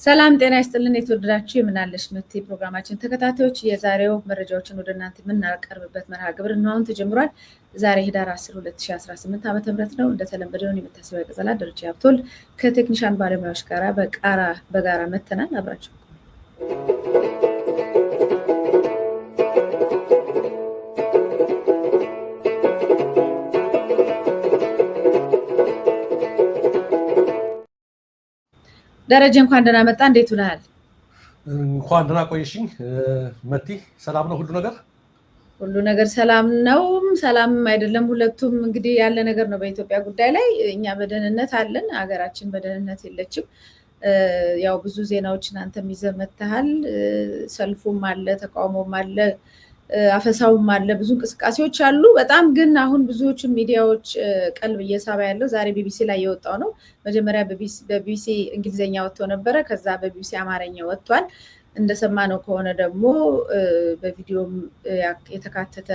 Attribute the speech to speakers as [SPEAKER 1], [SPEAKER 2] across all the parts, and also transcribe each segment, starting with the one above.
[SPEAKER 1] ሰላም ጤና ይስጥልን የተወደዳችሁ የምናለሽ ምት ፕሮግራማችን ተከታታዮች የዛሬው መረጃዎችን ወደ እናንተ የምናቀርብበት መርሃ ግብር አሁን ተጀምሯል። ዛሬ ህዳር 10 2018 ዓ.ም ነው። እንደተለመደው የመታሰቢያ ቀጸላ ደረጃ ያብቶል ከቴክኒሻን ባለሙያዎች ጋር በጋራ መተናል። አብራችሁ ደረጀ እንኳን ደህና መጣ። እንዴት ውለሃል?
[SPEAKER 2] እንኳን ደህና ቆይሽኝ መቲ። ሰላም ነው ሁሉ ነገር?
[SPEAKER 1] ሁሉ ነገር ሰላም ነው። ሰላምም አይደለም ሁለቱም እንግዲህ ያለ ነገር ነው። በኢትዮጵያ ጉዳይ ላይ እኛ በደህንነት አለን፣ ሀገራችን በደህንነት የለችም። ያው ብዙ ዜናዎችን አንተም ይዘህ መጥተሃል። ሰልፉም አለ፣ ተቃውሞም አለ፣ አፈሳውም አለ፣ ብዙ እንቅስቃሴዎች አሉ። በጣም ግን አሁን ብዙዎቹ ሚዲያዎች ቀልብ እየሳበ ያለው ዛሬ ቢቢሲ ላይ የወጣው ነው። መጀመሪያ በቢቢሲ እንግሊዝኛ ወጥቶ ነበረ። ከዛ በቢቢሲ አማርኛ ወጥቷል። እንደሰማነው ከሆነ ደግሞ በቪዲዮም የተካተተ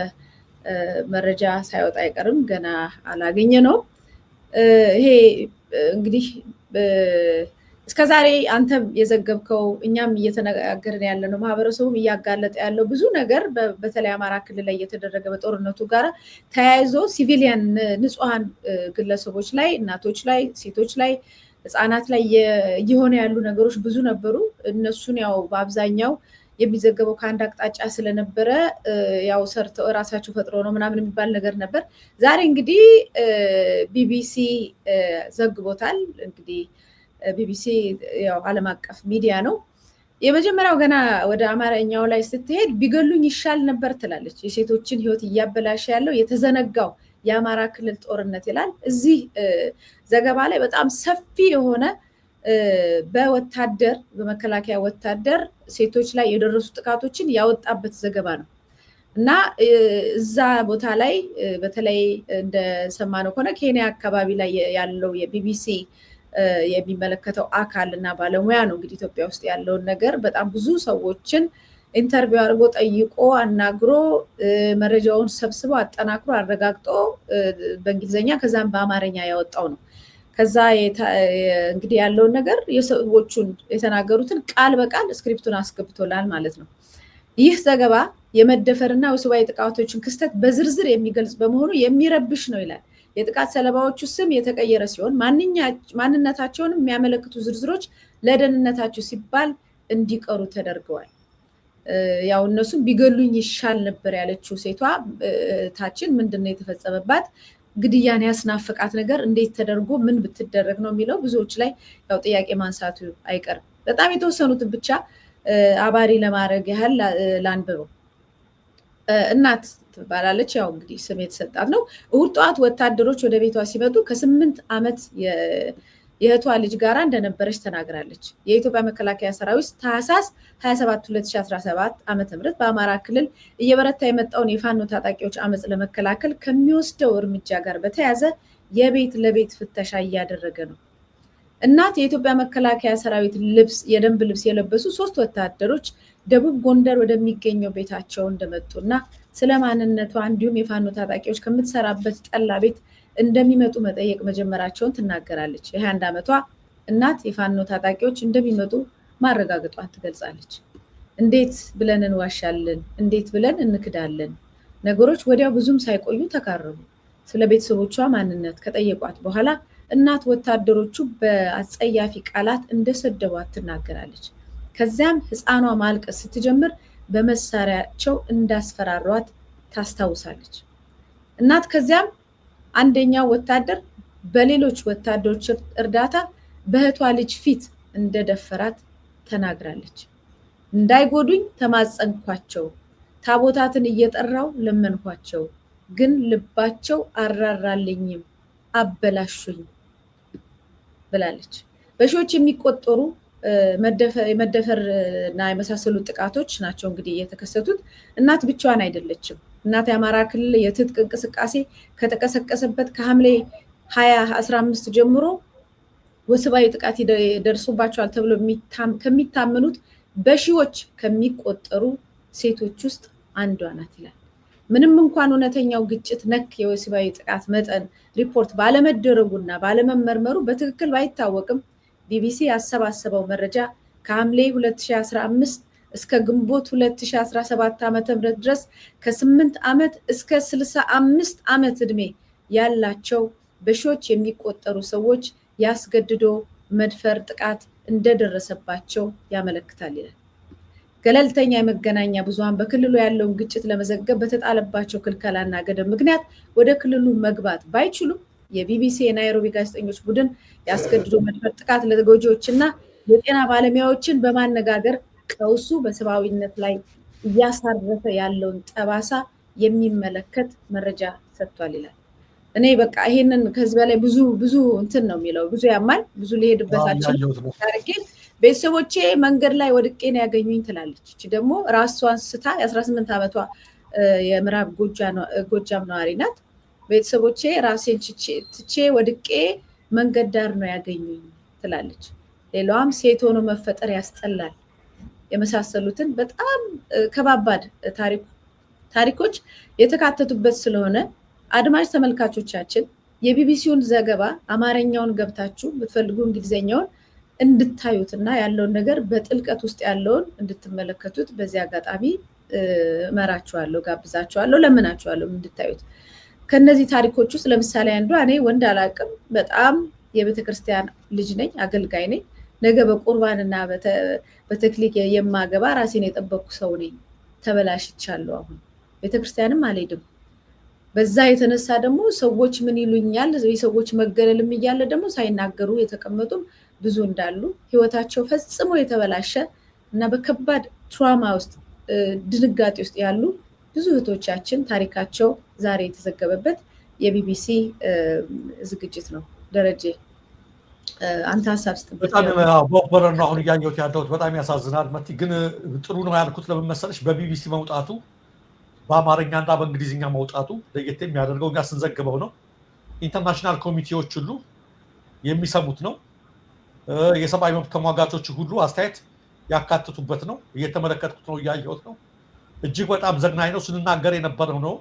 [SPEAKER 1] መረጃ ሳይወጣ አይቀርም፣ ገና አላገኘ ነው። ይሄ እንግዲህ እስከዛሬ አንተ የዘገብከው እኛም እየተነጋገርን ያለ ነው። ማህበረሰቡም እያጋለጠ ያለው ብዙ ነገር በተለይ አማራ ክልል ላይ እየተደረገ በጦርነቱ ጋር ተያይዞ ሲቪሊያን ንጹሐን ግለሰቦች ላይ፣ እናቶች ላይ፣ ሴቶች ላይ፣ ህፃናት ላይ እየሆነ ያሉ ነገሮች ብዙ ነበሩ። እነሱን ያው በአብዛኛው የሚዘገበው ከአንድ አቅጣጫ ስለነበረ ያው ሰርተው እራሳቸው ፈጥሮ ነው ምናምን የሚባል ነገር ነበር። ዛሬ እንግዲህ ቢቢሲ ዘግቦታል። እንግዲህ ቢቢሲ ያው ዓለም አቀፍ ሚዲያ ነው። የመጀመሪያው ገና ወደ አማርኛው ላይ ስትሄድ ቢገሉኝ ይሻል ነበር ትላለች። የሴቶችን ህይወት እያበላሸ ያለው የተዘነጋው የአማራ ክልል ጦርነት ይላል። እዚህ ዘገባ ላይ በጣም ሰፊ የሆነ በመከላከያ ወታደር ሴቶች ላይ የደረሱ ጥቃቶችን ያወጣበት ዘገባ ነው እና እዛ ቦታ ላይ በተለይ እንደሰማነው ከሆነ ኬንያ አካባቢ ላይ ያለው የቢቢሲ የሚመለከተው አካል እና ባለሙያ ነው እንግዲህ ኢትዮጵያ ውስጥ ያለውን ነገር በጣም ብዙ ሰዎችን ኢንተርቪው አድርጎ ጠይቆ አናግሮ መረጃውን ሰብስቦ አጠናክሮ አረጋግጦ በእንግሊዝኛ ከዛም በአማርኛ ያወጣው ነው። ከዛ እንግዲህ ያለውን ነገር የሰዎቹን የተናገሩትን ቃል በቃል ስክሪፕቱን አስገብቶላል ማለት ነው። ይህ ዘገባ የመደፈርና ወሲባዊ ጥቃቶችን ክስተት በዝርዝር የሚገልጽ በመሆኑ የሚረብሽ ነው ይላል። የጥቃት ሰለባዎቹ ስም የተቀየረ ሲሆን ማንነታቸውንም የሚያመለክቱ ዝርዝሮች ለደህንነታቸው ሲባል እንዲቀሩ ተደርገዋል። ያው እነሱም ቢገሉኝ ይሻል ነበር ያለችው ሴቷ ታችን ምንድነው የተፈጸመባት? ግድያን ያስናፈቃት ነገር እንዴት ተደርጎ ምን ብትደረግ ነው የሚለው ብዙዎች ላይ ያው ጥያቄ ማንሳቱ አይቀርም። በጣም የተወሰኑትን ብቻ አባሪ ለማድረግ ያህል ላንብበው። እናት ትባላለች። ያው እንግዲህ ስም የተሰጣት ነው። እሑድ ጠዋት ወታደሮች ወደ ቤቷ ሲመጡ ከ8 ዓመት የእህቷ ልጅ ጋር እንደነበረች ተናግራለች። የኢትዮጵያ መከላከያ ሰራዊት ታህሳስ 27 2017 ዓ.ም በአማራ ክልል እየበረታ የመጣውን የፋኖ ታጣቂዎች አመፅ ለመከላከል ከሚወስደው እርምጃ ጋር በተያያዘ የቤት ለቤት ፍተሻ እያደረገ ነው። እናት የኢትዮጵያ መከላከያ ሰራዊት የደንብ ልብስ የለበሱ 3 ወታደሮች ደቡብ ጎንደር ወደሚገኘው ቤታቸው እንደመጡና ስለ ማንነቷ እንዲሁም የፋኖ ታጣቂዎች ከምትሰራበት ጠላ ቤት እንደሚመጡ መጠየቅ መጀመራቸውን ትናገራለች። የ21 ዓመቷ እናት የፋኖ ታጣቂዎች እንደሚመጡ ማረጋገጧን ትገልጻለች። እንዴት ብለን እንዋሻለን? እንዴት ብለን እንክዳለን? ነገሮች ወዲያው ብዙም ሳይቆዩ ተካረሩ። ስለ ቤተሰቦቿ ማንነት ከጠየቋት በኋላ እናት ወታደሮቹ በአጸያፊ ቃላት እንደሰደቧት ትናገራለች። ከዚያም ህፃኗ ማልቀስ ስትጀምር በመሳሪያቸው እንዳስፈራሯት ታስታውሳለች። እናት ከዚያም አንደኛው ወታደር በሌሎች ወታደሮች እርዳታ በእህቷ ልጅ ፊት እንደደፈራት ተናግራለች። እንዳይጎዱኝ ተማጸንኳቸው፣ ታቦታትን እየጠራው ለመንኳቸው፣ ግን ልባቸው አራራልኝም፣ አበላሹኝ ብላለች። በሺዎች የሚቆጠሩ መደፈርና የመሳሰሉ ጥቃቶች ናቸው እንግዲህ የተከሰቱት። እናት ብቻዋን አይደለችም። እናት የአማራ ክልል የትጥቅ እንቅስቃሴ ከተቀሰቀሰበት ከሐምሌ 2015 ጀምሮ ወሲባዊ ጥቃት ደርሶባቸዋል ተብሎ ከሚታመኑት በሺዎች ከሚቆጠሩ ሴቶች ውስጥ አንዷ ናት ይላል። ምንም እንኳን እውነተኛው ግጭት ነክ የወሲባዊ ጥቃት መጠን ሪፖርት ባለመደረጉና ባለመመርመሩ በትክክል ባይታወቅም ቢቢሲ ያሰባሰበው መረጃ ከሐምሌ 2015 እስከ ግንቦት 2017 ዓ.ም ድረስ ከ8 ዓመት እስከ 65 ዓመት ዕድሜ ያላቸው በሺዎች የሚቆጠሩ ሰዎች ያስገድዶ መድፈር ጥቃት እንደደረሰባቸው ያመለክታል ይላል። ገለልተኛ የመገናኛ ብዙሃን በክልሉ ያለውን ግጭት ለመዘገብ በተጣለባቸው ክልከላና ገደብ ምክንያት ወደ ክልሉ መግባት ባይችሉም የቢቢሲ የናይሮቢ ጋዜጠኞች ቡድን ያስገድዶ መድፈር ጥቃት ለተጎጂዎችና የጤና ባለሙያዎችን በማነጋገር ቀውሱ በሰብአዊነት ላይ እያሳረፈ ያለውን ጠባሳ የሚመለከት መረጃ ሰጥቷል ይላል። እኔ በቃ ይሄንን ከዚህ በላይ ብዙ እንትን ነው የሚለው፣ ብዙ ያማል፣ ብዙ ሊሄድበታችን ታርጌ ቤተሰቦቼ መንገድ ላይ ወድቄ ነው ያገኙኝ ትላለች። እቺ ደግሞ ራሷን ስታ የ18 ዓመቷ የምዕራብ ጎጃም ነዋሪ ናት። ቤተሰቦቼ ራሴን ትቼ ወድቄ መንገድ ዳር ነው ያገኙኝ ትላለች። ሌላዋም ሴት ሆኖ መፈጠር ያስጠላል የመሳሰሉትን በጣም ከባባድ ታሪኮች የተካተቱበት ስለሆነ አድማጭ ተመልካቾቻችን የቢቢሲውን ዘገባ አማርኛውን ገብታችሁ ብትፈልጉ እንግሊዘኛውን እንድታዩትና ያለውን ነገር በጥልቀት ውስጥ ያለውን እንድትመለከቱት በዚህ አጋጣሚ እመራችኋለሁ፣ ጋብዛችኋለሁ፣ ለምናችኋለሁ እንድታዩት። ከነዚህ ታሪኮች ውስጥ ለምሳሌ አንዷ እኔ ወንድ አላቅም፣ በጣም የቤተክርስቲያን ልጅ ነኝ፣ አገልጋይ ነኝ። ነገ በቁርባንና በተክሊክ የማገባ ራሴን የጠበቅኩ ሰው ነኝ። ተበላሽቻለሁ። አሁን ቤተክርስቲያንም አልሄድም። በዛ የተነሳ ደግሞ ሰዎች ምን ይሉኛል፣ የሰዎች መገለልም እያለ ደግሞ ሳይናገሩ የተቀመጡም ብዙ እንዳሉ፣ ህይወታቸው ፈጽሞ የተበላሸ እና በከባድ ትራውማ ውስጥ ድንጋጤ ውስጥ ያሉ ብዙ እህቶቻችን ታሪካቸው ዛሬ የተዘገበበት የቢቢሲ ዝግጅት ነው። ደረጀ አንተ ሀሳብ ስጥበት።
[SPEAKER 2] በጣም በወበረ ነው አሁን እያየሁት ያለሁት። በጣም ያሳዝናል። መቲ ግን ጥሩ ነው ያልኩት ለምን መሰለሽ፣ በቢቢሲ መውጣቱ በአማርኛና በእንግሊዝኛ መውጣቱ ለየት የሚያደርገው እኛ ስንዘግበው ነው። ኢንተርናሽናል ኮሚቴዎች ሁሉ የሚሰሙት ነው። የሰብአዊ መብት ተሟጋቾች ሁሉ አስተያየት ያካትቱበት ነው። እየተመለከትኩት ነው፣ እያየሁት ነው። እጅግ በጣም ዘግናኝ ነው። ስንናገር የነበረው ነው።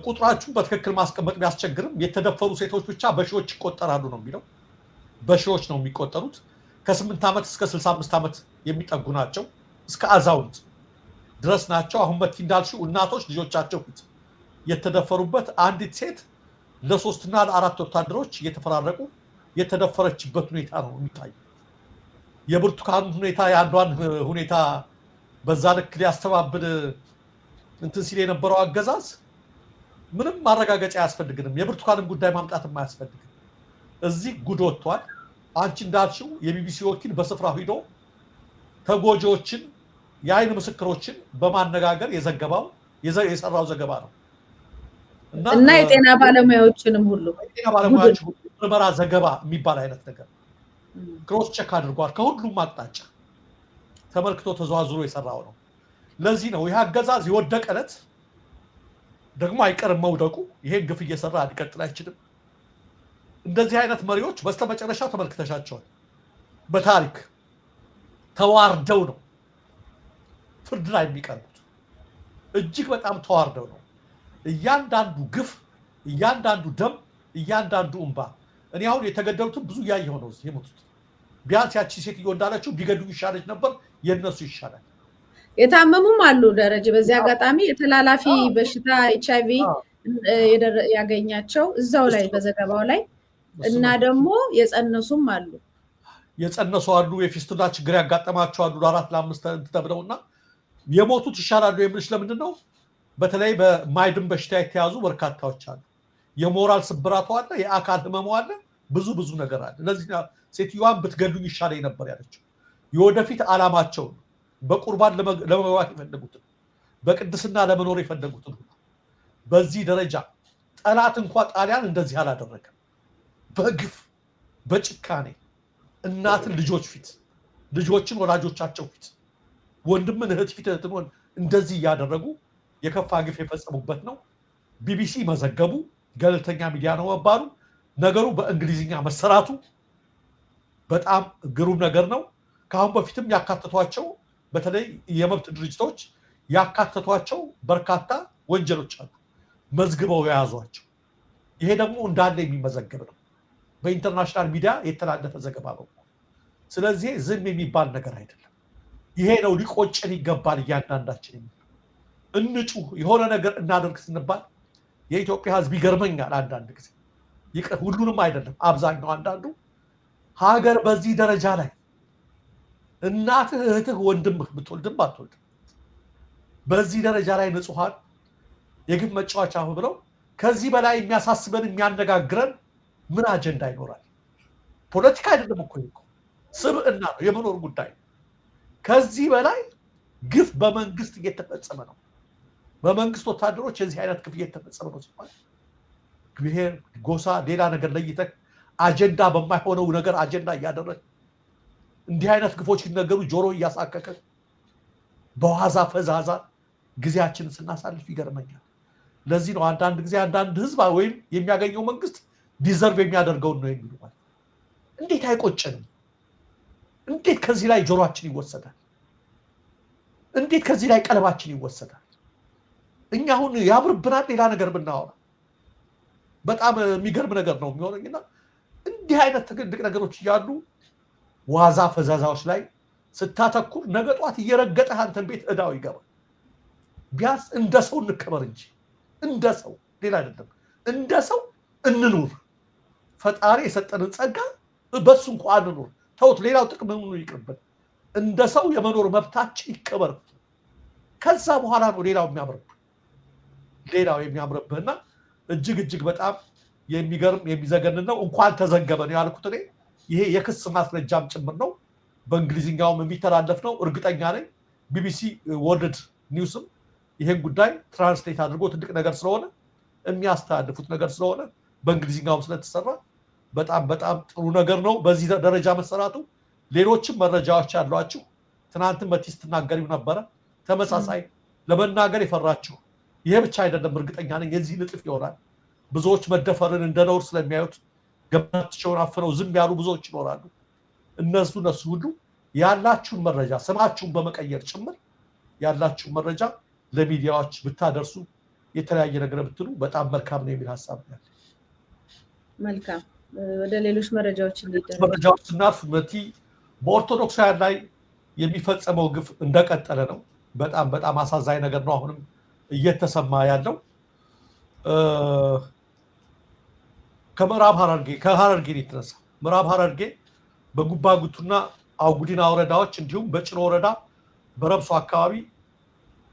[SPEAKER 2] ቁጥራችሁን በትክክል ማስቀመጥ ቢያስቸግርም የተደፈሩ ሴቶች ብቻ በሺዎች ይቆጠራሉ ነው የሚለው። በሺዎች ነው የሚቆጠሩት። ከ8 ዓመት እስከ 65 ዓመት የሚጠጉ ናቸው። እስከ አዛውንት ድረስ ናቸው። አሁን መቲ እንዳልሽው እናቶች ልጆቻቸው ፊት የተደፈሩበት፣ አንዲት ሴት ለ3 እና ለ4 ወታደሮች እየተፈራረቁ የተደፈረችበት ሁኔታ ነው የሚታየው። የብርቱካን ሁኔታ የአንዷን ሁኔታ በዛ ልክ ሊያስተባብል እንትን ሲል የነበረው አገዛዝ ምንም ማረጋገጫ አያስፈልግንም። የብርቱካንን ጉዳይ ማምጣትም አያስፈልግም። እዚህ ጉድ ወጥቷል። አንቺ እንዳልሽው የቢቢሲ ወኪል በስፍራው ሂዶ ተጎጂዎችን የአይን ምስክሮችን በማነጋገር የሰራው ዘገባ ነው
[SPEAKER 1] እና የጤና ባለሙያዎችንም ሁሉ
[SPEAKER 2] ምርመራ ዘገባ የሚባል አይነት ነገር ክሮስ ቼክ አድርጓል። ከሁሉም አቅጣጫ ተመልክቶ ተዘዋዝሮ የሰራው ነው። ለዚህ ነው ይህ አገዛዝ የወደቀ ዕለት ደግሞ አይቀርም መውደቁ። ይሄን ግፍ እየሰራ ሊቀጥል አይችልም። እንደዚህ አይነት መሪዎች በስተመጨረሻ ተመልክተሻቸዋል። በታሪክ ተዋርደው ነው ፍርድ ላይ የሚቀርቡት። እጅግ በጣም ተዋርደው ነው። እያንዳንዱ ግፍ፣ እያንዳንዱ ደም፣ እያንዳንዱ እንባ። እኔ አሁን የተገደሉትን ብዙ እያየሁ ነው የሞቱት። ቢያንስ ያቺ ሴትዮ እንዳለችው ቢገዱ ይሻለች ነበር፣ የነሱ ይሻላል።
[SPEAKER 1] የታመሙም አሉ ደረጀ። በዚህ አጋጣሚ የተላላፊ በሽታ HIV ያገኛቸው እዛው ላይ በዘገባው ላይ እና ደግሞ የጸነሱም አሉ።
[SPEAKER 2] የጸነሱ አሉ፣ የፊስቱላ ችግር ያጋጠማቸው አሉ፣ ለ4 ለ5 ተብለውና የሞቱት ይሻላሉ የምልሽ ለምንድን ነው? በተለይ በማይድን በሽታ የተያዙ በርካታዎች አሉ። የሞራል ስብራቱ አለ፣ የአካል ህመሙ አለ፣ ብዙ ነገር አለ። ለዚህ ሴትዮዋን ብትገሉኝ ይሻለኝ ነበር ያለችው። የወደፊት ዓላማቸውን በቁርባን ለመግባት የፈለጉትን፣ በቅድስና ለመኖር የፈለጉትን ሁሉ በዚህ ደረጃ ጠላት እንኳ ጣሊያን እንደዚህ አላደረገም። በግፍ በጭካኔ እናትን ልጆች ፊት፣ ልጆችን ወላጆቻቸው ፊት፣ ወንድምን እህት ፊት፣ እህትን እንደዚህ እያደረጉ የከፋ ግፍ የፈጸሙበት ነው። ቢቢሲ መዘገቡ፣ ገለልተኛ ሚዲያ ነው መባሉ፣ ነገሩ በእንግሊዝኛ መሰራቱ በጣም ግሩም ነገር ነው። ከአሁን በፊትም ያካተቷቸው በተለይ የመብት ድርጅቶች ያካተቷቸው በርካታ ወንጀሎች አሉ መዝግበው የያዟቸው። ይሄ ደግሞ እንዳለ የሚመዘገብ ነው። በኢንተርናሽናል ሚዲያ የተላለፈ ዘገባ ነው። ስለዚህ ዝም የሚባል ነገር አይደለም። ይሄ ነው ሊቆጨን ይገባል። እያንዳንዳችን እንጩህ የሆነ ነገር እናደርግ ስንባል የኢትዮጵያ ህዝብ ይገርመኛል አንዳንድ ጊዜ ሁሉንም አይደለም አብዛኛው አንዳንዱ ሀገር በዚህ ደረጃ ላይ እናትህ እህትህ ወንድምህ ብትወልድም ባትወልድም በዚህ ደረጃ ላይ ንጹሃን የግፍ መጫወቻ ብለው ከዚህ በላይ የሚያሳስበን የሚያነጋግረን ምን አጀንዳ ይኖራል? ፖለቲካ አይደለም እኮ ስብዕና ነው፣ የመኖር ጉዳይ። ከዚህ በላይ ግፍ በመንግስት እየተፈጸመ ነው። በመንግስት ወታደሮች የዚህ አይነት ግፍ እየተፈጸመ ነው ሲባል ብሔር፣ ጎሳ፣ ሌላ ነገር ለይተህ አጀንዳ በማይሆነው ነገር አጀንዳ እያደረግ እንዲህ አይነት ግፎች ሲነገሩ ጆሮ እያሳከከ በዋዛ ፈዛዛ ጊዜያችንን ስናሳልፍ ይገርመኛል። ለዚህ ነው አንዳንድ ጊዜ አንዳንድ ህዝብ ወይም የሚያገኘው መንግስት ዲዘርቭ የሚያደርገውን ነው የሚሉ ማለት። እንዴት አይቆጨንም? እንዴት ከዚህ ላይ ጆሮአችን ይወሰዳል? እንዴት ከዚህ ላይ ቀለባችን ይወሰዳል? እኛ አሁን ያምርብናል ሌላ ነገር ብናወራ በጣም የሚገርም ነገር ነው የሚሆነውና እንዲህ አይነት ትልቅ ነገሮች እያሉ ዋዛ ፈዛዛዎች ላይ ስታተኩር ነገ ጧት እየረገጠህ አንተን ቤት እዳው ይገባል። ቢያንስ እንደ ሰው እንከበር እንጂ እንደ ሰው ሌላ አይደለም። እንደ ሰው እንኑር። ፈጣሪ የሰጠንን ጸጋ በሱ እንኳን እንኑር። ተውት፣ ሌላው ጥቅም ምኑ ይቅርብን። እንደ ሰው የመኖር መብታችን ይከበር። ከዛ በኋላ ነው ሌላው የሚያምርብህና እጅግ በጣም የሚገርም የሚዘገንን ነው። እንኳን ተዘገበ ነው ያልኩት እኔ። ይሄ የክስ ማስረጃም ጭምር ነው። በእንግሊዝኛውም የሚተላለፍ ነው እርግጠኛ ነኝ። ቢቢሲ ወርልድ ኒውስም ይሄን ጉዳይ ትራንስሌት አድርጎ ትልቅ ነገር ስለሆነ የሚያስተላልፉት ነገር ስለሆነ በእንግሊዝኛውም ስለተሰራ በጣም ጥሩ ነገር ነው በዚህ ደረጃ መሰራቱ። ሌሎችም መረጃዎች ያሏችሁ ትናንትም መቲ ስትናገሪው ነበረ። ተመሳሳይ ለመናገር የፈራችሁ ይሄ ብቻ አይደለም፣ እርግጠኛ ነኝ የዚህ ንጥፍ ይሆናል። ብዙዎች መደፈርን እንደ ነውር ስለሚያዩት ገበናቸውን አፍነው ዝም ያሉ ብዙዎች ይኖራሉ። እነሱ ሁሉ ያላችሁን መረጃ ስማችሁን በመቀየር ጭምር ያላችሁን መረጃ ለሚዲያዎች ብታደርሱ የተለያየ ነገር ብትሉ በጣም መልካም ነው የሚል ሀሳብ ነው።
[SPEAKER 1] መልካም። ወደ ሌሎች መረጃዎች
[SPEAKER 2] ስናልፍ መቲ በኦርቶዶክሳውያን ላይ የሚፈጸመው ግፍ እንደቀጠለ ነው። በጣም አሳዛኝ ነገር ነው አሁንም እየተሰማ ያለው። ከሐረርጌ የተነሳ ምዕራብ ሐረርጌ በጉባ ጉቱና አውጉዲና ወረዳዎች እንዲሁም በጭኖ ወረዳ በረብሶ አካባቢ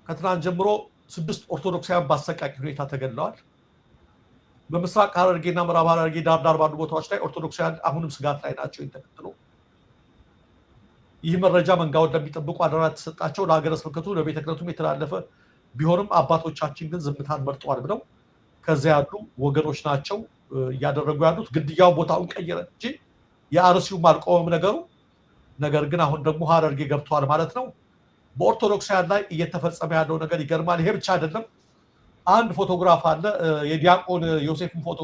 [SPEAKER 2] ከትናንት ጀምሮ 6 ኦርቶዶክሳውያን በአሰቃቂ ሁኔታ ተገድለዋል። በምስራቅ ሐረርጌና ምዕራብ ሐረርጌ ዳር ባሉ ቦታዎች ላይ ኦርቶዶክሳውያን አሁንም ስጋት ላይ ናቸው። ተከትሎ ይህ መረጃ መንጋውን እንደሚጠብቁ አደራ ተሰጣቸው ለሀገረ ስብከቱ ለቤተ ክህነቱም የተላለፈ ቢሆንም አባቶቻችን ግን ዝምታን መርጠዋል ብለው ከዚያ ያሉ ወገኖች ናቸው እያደረጉ ያሉት። ግድያው ቦታውን ቀየረ እንጂ የአርሲውም አልቆመም ነገሩ። ነገር ግን አሁን ደግሞ ሐረርጌ ገብተዋል ማለት ነው። በኦርቶዶክሳውያን ላይ እየተፈጸመ ያለው ነገር ይገርማል። ይሄ ብቻ አይደለም። አንድ ፎቶግራፍ አለ። የዲያቆን ዮሴፍን ፎቶ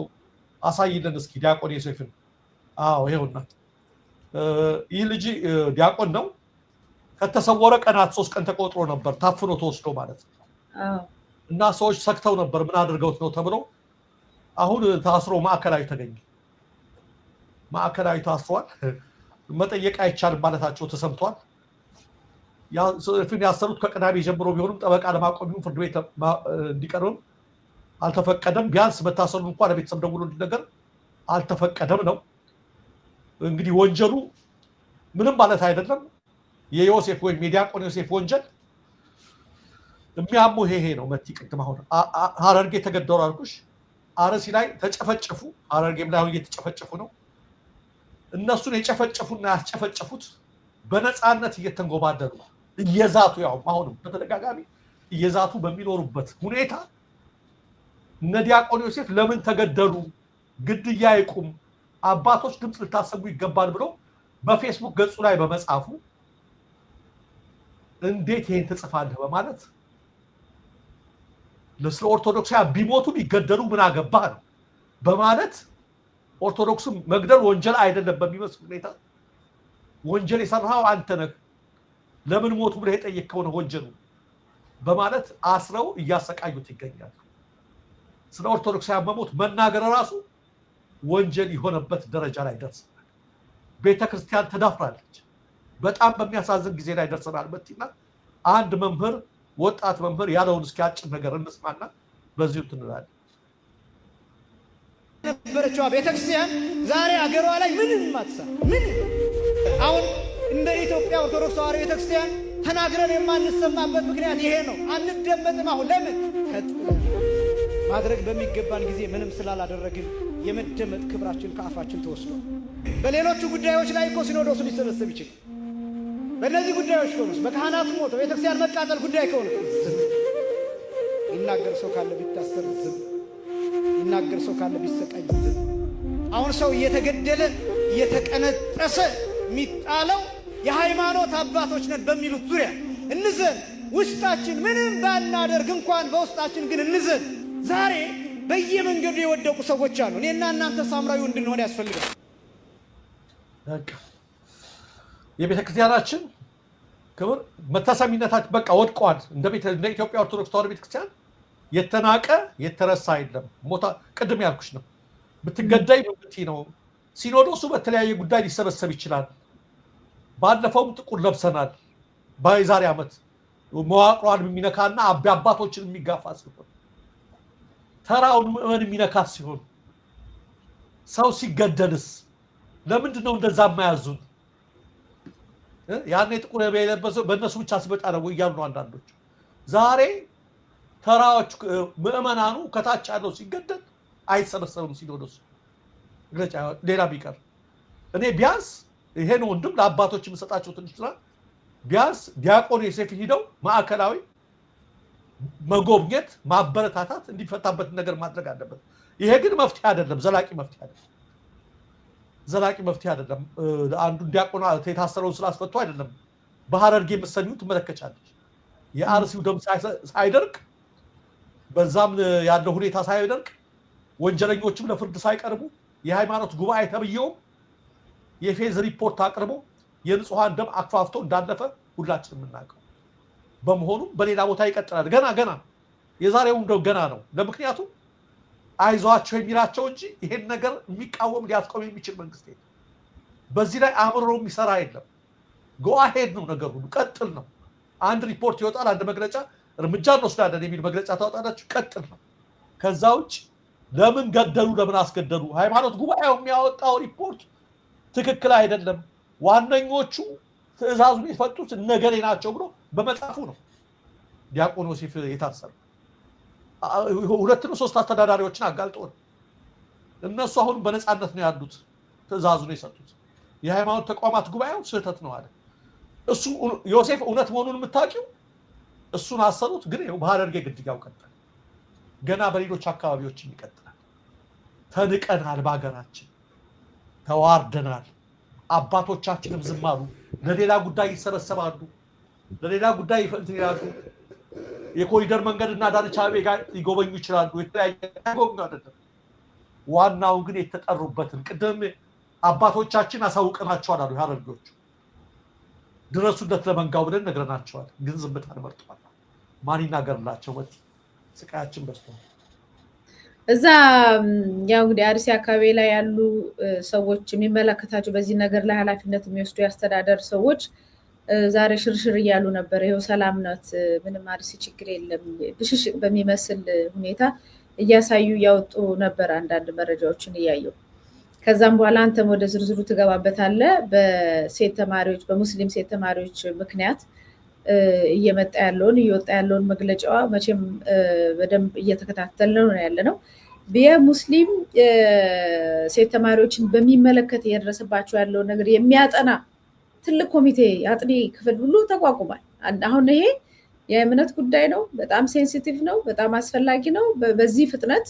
[SPEAKER 2] አሳይልን እስኪ። ዲያቆን ዮሴፍን ይሄውና። ይህ ልጅ ዲያቆን ነው። ከተሰወረ ቀናት 3 ቀን ተቆጥሮ ነበር ታፍኖ ተወስዶ ማለት ነው። እና ሰዎች ሰክተው ነበር ምን አድርገውት ነው ተብሎ አሁን ታስሮ ማዕከላዊ ተገኘ። ማዕከላዊ ታስሯል። መጠየቅ አይቻልም ማለታቸው ተሰምቷል። ያሰሩት ከቅዳሜ ጀምሮ ቢሆንም ጠበቃ ለማቆም ፍርድ ቤት እንዲቀርብም አልተፈቀደም። ቢያንስ መታሰሩን እንኳን ለቤተሰብ ደውሎ እንዲነገር አልተፈቀደም ነው። እንግዲህ ወንጀሉ ምንም ማለት አይደለም። የዮሴፍ ወይም የዲያቆን ዮሴፍ ወንጀል የሚያመው ይሄ ነው። መቲ ቅድም አሁን ሐረርጌ ተገደሉ አልኩሽ። አርሲ ላይ ተጨፈጨፉ። ሐረርጌም ላይ አሁን እየተጨፈጨፉ ነው። እነሱን የጨፈጨፉና ያስጨፈጨፉት በነፃነት እየተንጎባደሉ እየዛቱ ያው አሁንም በተደጋጋሚ እየዛቱ በሚኖሩበት ሁኔታ እነ ዲያቆን ዮሴፍ ለምን ተገደሉ? ግድያ ይቁም፣ አባቶች ድምፅ ልታሰሙ ይገባል ብሎ በፌስቡክ ገጹ ላይ በመጻፉ እንዴት ይሄን ትጽፋለህ በማለት ለስለ ኦርቶዶክሳውያን ቢሞቱ ቢገደሉ ምን አገባህ ነው በማለት ኦርቶዶክስም መግደል ወንጀል አይደለም በሚመስል ሁኔታ ወንጀል የሰራው አንተ ነህ፣ ለምን ሞቱ ብለህ የጠየቅከው ነው ወንጀሉ በማለት አስረው እያሰቃዩት ይገኛሉ። ስለ ኦርቶዶክሳውያን መሞት መናገር ራሱ ወንጀል የሆነበት ደረጃ ላይ ደርሰናል። ቤተክርስቲያን ተዳፍራለች። በጣም በሚያሳዝን ጊዜ ላይ ደርሰናል። መቲና አንድ መምህር ወጣት መምህር ያለውን እስኪ አጭር ነገር እንስማና በዚሁ እንላለን።
[SPEAKER 3] ነበረችዋ ቤተክርስቲያን ዛሬ አገሯ ላይ ምንም አትሰራ። ምን አሁን እንደ ኢትዮጵያ ኦርቶዶክስ ተዋሕዶ ቤተክርስቲያን ተናግረን የማንሰማበት ምክንያት ይሄ ነው። አንደመጥም። አሁን ለምን ማድረግ በሚገባን ጊዜ ምንም ስላላደረግን የመደመጥ ክብራችን ከአፋችን ተወስዶ በሌሎቹ ጉዳዮች ላይ እኮ ሲኖዶሱ ሊሰበሰብ ይችላል። በእነዚህ ጉዳዮች ከሆኑስ በካህናት ሞት ቤተክርስቲያን መቃጠል ጉዳይ ከሆነ ዝም ይናገር ሰው ካለ ቢታሰር ዝም ይናገር ሰው ካለ ቢሰቃይ ዝም። አሁን ሰው እየተገደለ እየተቀነጠሰ የሚጣለው የሃይማኖት አባቶች ነን በሚሉት ዙሪያ እንዘን። ውስጣችን ምንም ባናደርግ እንኳን በውስጣችን ግን እንዘን። ዛሬ በየመንገዱ የወደቁ ሰዎች አሉ። እኔና እናንተ ሳምራዊ እንድንሆን ያስፈልጋል።
[SPEAKER 2] የቤተክርስቲያናችን ክብር መታሰቢነታችን በቃ ወድቋል። እንደ ኢትዮጵያ ኦርቶዶክስ ተዋሕዶ ቤተክርስቲያን የተናቀ የተረሳ የለም። ሞታ ቅድም ያልኩሽ ነው። ብትገዳይ ምንት ነው። ሲኖዶሱ በተለያየ ጉዳይ ሊሰበሰብ ይችላል። ባለፈውም ጥቁር ለብሰናል። በዛሬ ዓመት መዋቅሯን የሚነካና አባቶችን የሚጋፋ ሲሆን ተራውን ምዕመን የሚነካ ሲሆን ሰው ሲገደልስ ለምንድን ነው እንደዛ የማያዙን? ያኔ ጥቁር የለበሰው በእነሱ ብቻ ሲመጣ ነው እያሉ ነው አንዳንዶች። ዛሬ ተራዎች ምዕመናኑ ከታች ያለው ሲገደል አይሰበሰብም ሲኖዶሱ ግለጫ። ሌላ ቢቀር እኔ ቢያንስ ይሄን ወንድም ለአባቶች የምሰጣቸው ትንሽ ስራ ቢያንስ ዲያቆን ዮሴፍ ሂደው ማዕከላዊ መጎብኘት ማበረታታት እንዲፈታበት ነገር ማድረግ አለበት። ይሄ ግን መፍትሄ አይደለም፣ ዘላቂ መፍትሄ አይደለም። ዘላቂ መፍትሄ አይደለም። አንዱ ዲያቆን የታሰረውን ስላስፈቱ አይደለም። በሐረርጌ የምትሰሚው ትመለከቻለች። የአርሲው ደም ሳይደርቅ በዛም ያለው ሁኔታ ሳይደርቅ ወንጀለኞችም ለፍርድ ሳይቀርቡ የሃይማኖት ጉባኤ ተብየውም የፌዝ ሪፖርት አቅርቦ የንጹሃን ደም አክፋፍቶ እንዳለፈ ሁላችንም የምናውቀው በመሆኑ በሌላ ቦታ ይቀጥላል። ገና የዛሬው እንደው ገና ነው። ለምክንያቱም አይዟቸው የሚላቸው እንጂ ይሄን ነገር የሚቃወም ሊያስቆም የሚችል መንግስት የለም። በዚህ ላይ አምሮ የሚሰራ የለም። ጎአሄድ ነው ነገሩ፣ ቀጥል ነው። አንድ ሪፖርት ይወጣል፣ አንድ መግለጫ እርምጃ እንወስዳለን የሚል መግለጫ ታወጣላችሁ፣ ቀጥል ነው። ከዛ ውጭ ለምን ገደሉ፣ ለምን አስገደሉ? ሃይማኖት ጉባኤው የሚያወጣው ሪፖርት ትክክል አይደለም፣ ዋነኞቹ ትዕዛዙን የፈጡት እነገሌ ናቸው ብሎ በመጻፉ ነው ዲያቆን ዮሴፍ የታሰሩ። ሁለት ነው ሶስት አስተዳዳሪዎችን አጋልጦ እነሱ አሁን በነፃነት ነው ያሉት፣ ትዕዛዙን የሰጡት። የሃይማኖት ተቋማት ጉባኤው ስህተት ነው አለ። እሱ ዮሴፍ እውነት መሆኑን የምታውቂው እሱን አሰሩት። ግን በሐረርጌ ግድያው ቀጠለ። ገና በሌሎች አካባቢዎችም ይቀጥላል። ተንቀናል፣ በሀገራችን ተዋርደናል። አባቶቻችንም ዝም አሉ። ለሌላ ጉዳይ ይሰበሰባሉ፣ ለሌላ ጉዳይ ይፈንትን ይላሉ። የኮሪደር መንገድና ዳርቻ ጋር ሊጎበኙ ይችላሉ። የተለያየ ጎብኙ አይደለም። ዋናው ግን የተጠሩበትን ቅድም አባቶቻችን አሳውቀናቸዋል አሉ ሐረርጌዎቹ። ድረሱለት ለመንጋው ብለን ነግረናቸዋል። ግን ዝምታን መርጠዋል። ማን ይናገርላቸው? ወቲ ስቃያችን በዝቷል።
[SPEAKER 1] እዛ ያው እንግዲህ አርሲ አካባቢ ላይ ያሉ ሰዎች የሚመለከታቸው በዚህ ነገር ላይ ኃላፊነት የሚወስዱ ያስተዳደር ሰዎች ዛሬ ሽርሽር እያሉ ነበር። ይኸው ሰላም ናት፣ ምንም አርሲ ችግር የለም፣ ብሽሽቅ በሚመስል ሁኔታ እያሳዩ እያወጡ ነበር አንዳንድ መረጃዎችን እያየው። ከዛም በኋላ አንተም ወደ ዝርዝሩ ትገባበታለህ። በሴት ተማሪዎች በሙስሊም ሴት ተማሪዎች ምክንያት እየመጣ ያለውን እየወጣ ያለውን መግለጫዋ መቼም በደንብ እየተከታተልነው ነው ያለነው። የሙስሊም ሴት ተማሪዎችን በሚመለከት እየደረሰባቸው ያለውን ነገር የሚያጠና ትልቅ ኮሚቴ አጥኒ ክፍል ሁሉ ተቋቁሟል። አሁን ይሄ የእምነት ጉዳይ ነው፣ በጣም ሴንሲቲቭ ነው፣ በጣም አስፈላጊ ነው። በዚህ ፍጥነት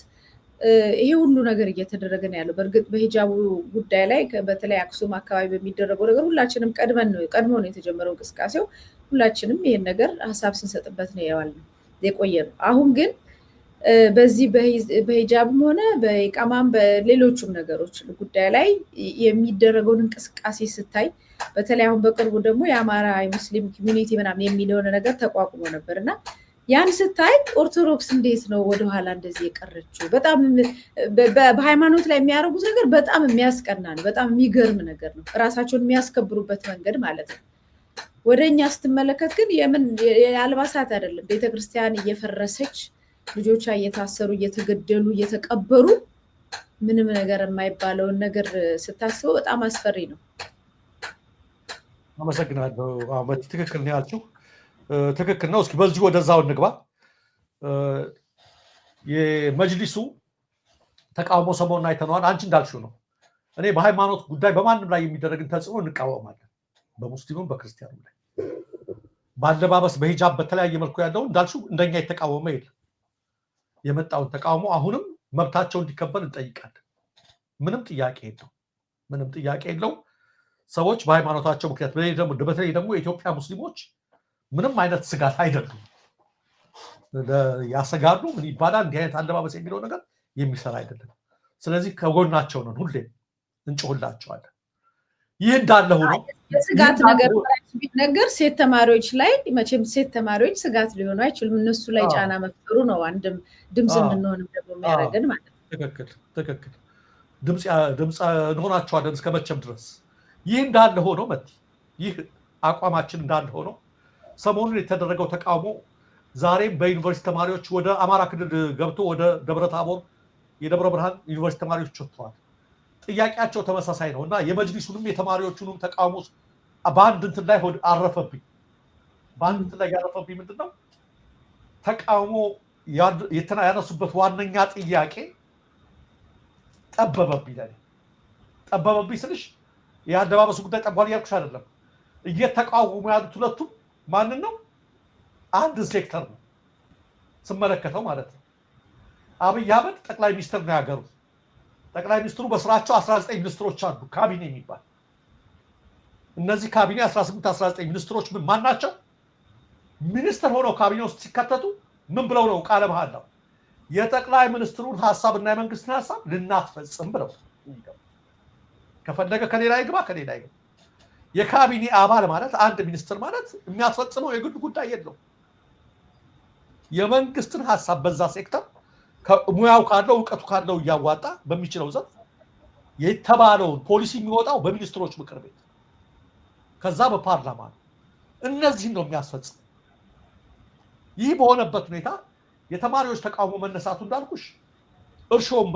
[SPEAKER 1] ይሄ ሁሉ ነገር እየተደረገ ነው ያለው። በእርግጥ በሂጃቡ ጉዳይ ላይ በተለይ አክሱም አካባቢ በሚደረገው ነገር ሁላችንም ቀድሞ ነው የተጀመረው እንቅስቃሴው። ሁላችንም ይሄን ነገር ሀሳብ ስንሰጥበት ነው የቆየ ነው። አሁን ግን በዚህ በሂጃብም ሆነ በኢቃማም በሌሎችም ነገሮች ጉዳይ ላይ የሚደረገውን እንቅስቃሴ ስታይ፣ በተለይ አሁን በቅርቡ ደግሞ የአማራ ሙስሊም ኮሚኒቲ ምናምን የሚል የሆነ ነገር ተቋቁሞ ነበር እና ያን ስታይ ኦርቶዶክስ እንዴት ነው ወደኋላ እንደዚህ የቀረችው? በጣም በሃይማኖት ላይ የሚያደርጉት ነገር በጣም የሚያስቀና ነው። በጣም የሚገርም ነገር ነው። ራሳቸውን የሚያስከብሩበት መንገድ ማለት ነው። ወደኛ ስትመለከት ግን የምን የአልባሳት አይደለም። ቤተክርስቲያን እየፈረሰች ልጆቿ እየታሰሩ እየተገደሉ እየተቀበሩ ምንም ነገር የማይባለውን ነገር ስታስበው በጣም አስፈሪ ነው።
[SPEAKER 2] አመሰግናለሁ። ትክክል ነው ያልሽው፣ ትክክል ነው። እስኪ በዚህ ወደዛው እንግባ። የመጅሊሱ ተቃውሞ ሰሞኑን አይተነዋል። አንቺ እንዳልሽው ነው። እኔ በሃይማኖት ጉዳይ በማንም ላይ የሚደረግን ተጽዕኖ እንቃወማለን። በሙስሊሙም በክርስቲያኑ ላይ በአለባበስ በሂጃብ በተለያየ መልኩ ያለው እንዳልሽው እንደኛ የተቃወመ የለም። የመጣውን ተቃውሞ አሁንም መብታቸው እንዲከበር እንጠይቃለን። ምንም ጥያቄ የለው፣ ምንም ጥያቄ የለው። ሰዎች በሃይማኖታቸው ምክንያት በተለይ ደግሞ የኢትዮጵያ ሙስሊሞች ምንም አይነት ስጋት አይደሉም። ያሰጋሉ ምን ይባላል እንዲህ አይነት አለባበስ የሚለው ነገር የሚሰራ አይደለም። ስለዚህ ከጎናቸው ነን፣ ሁሌም እንጮህላቸዋለን። ይህ እንዳለ ሆኖ
[SPEAKER 1] የስጋት ነገር ቢነገር ሴት ተማሪዎች ላይ መቼም ሴት ተማሪዎች ስጋት ሊሆኑ አይችሉም። እነሱ ላይ ጫና መፍጠሩ ነው አንድም ድምፅ እንድንሆንም ደግሞ የሚያደርገን ማለት ነው።
[SPEAKER 2] ትክክል ትክክል። ድምፅ እንሆናቸዋለን እስከ መቼም ድረስ። ይህ እንዳለ ሆኖ ይህ አቋማችን እንዳለ ሆኖ ሰሞኑን የተደረገው ተቃውሞ ዛሬም በዩኒቨርሲቲ ተማሪዎች ወደ አማራ ክልል ገብቶ ወደ ደብረ ታቦር የደብረ ብርሃን ዩኒቨርሲቲ ተማሪዎች ወጥተዋል። ጥያቄያቸው ተመሳሳይ ነው እና የመጅሊሱንም የተማሪዎቹንም ተቃውሞ በአንድ እንትን ላይ አረፈብኝ። በአንድ እንትን ላይ ያረፈብኝ ምንድን ነው? ተቃውሞ ያነሱበት ዋነኛ ጥያቄ ጠበበብኝ። ጠበበብኝ ስልሽ የአለባበሱ ጉዳይ ጠቧል እያልኩሽ አይደለም። እየተቃወሙ ያሉት ሁለቱም ማንን ነው? አንድ ሴክተር ነው ስመለከተው ማለት ነው። አብይ አህመድ ጠቅላይ ሚኒስትር ነው ያገሩ። ጠቅላይ ሚኒስትሩ በስራቸው 19 ሚኒስትሮች አሉ፣ ካቢኔ የሚባል። እነዚህ ካቢኔ 18 19 ሚኒስትሮች ማን ናቸው? ሚኒስትር ሆነው ካቢኔ ውስጥ ሲከተቱ ምን ብለው ነው ቃለ መሃላው? የጠቅላይ ሚኒስትሩን ሀሳብና የመንግስትን ሀሳብ ልናስፈጽም ብለው። ከፈለገ ከሌላ ይግባ ከሌላ ይግባ። የካቢኔ አባል ማለት አንድ ሚኒስትር ማለት የሚያስፈጽመው የግል ጉዳይ የለው። የመንግስትን ሀሳብ በዛ ሴክተር ሙያው ካለው እውቀቱ ካለው እያዋጣ በሚችለው ዘርፍ የተባለውን ፖሊሲ የሚወጣው በሚኒስትሮች ምክር ቤት ከዛ በፓርላማ ነው። እነዚህን ነው የሚያስፈጽም። ይህ በሆነበት ሁኔታ የተማሪዎች ተቃውሞ መነሳቱ እንዳልኩሽ እርሾም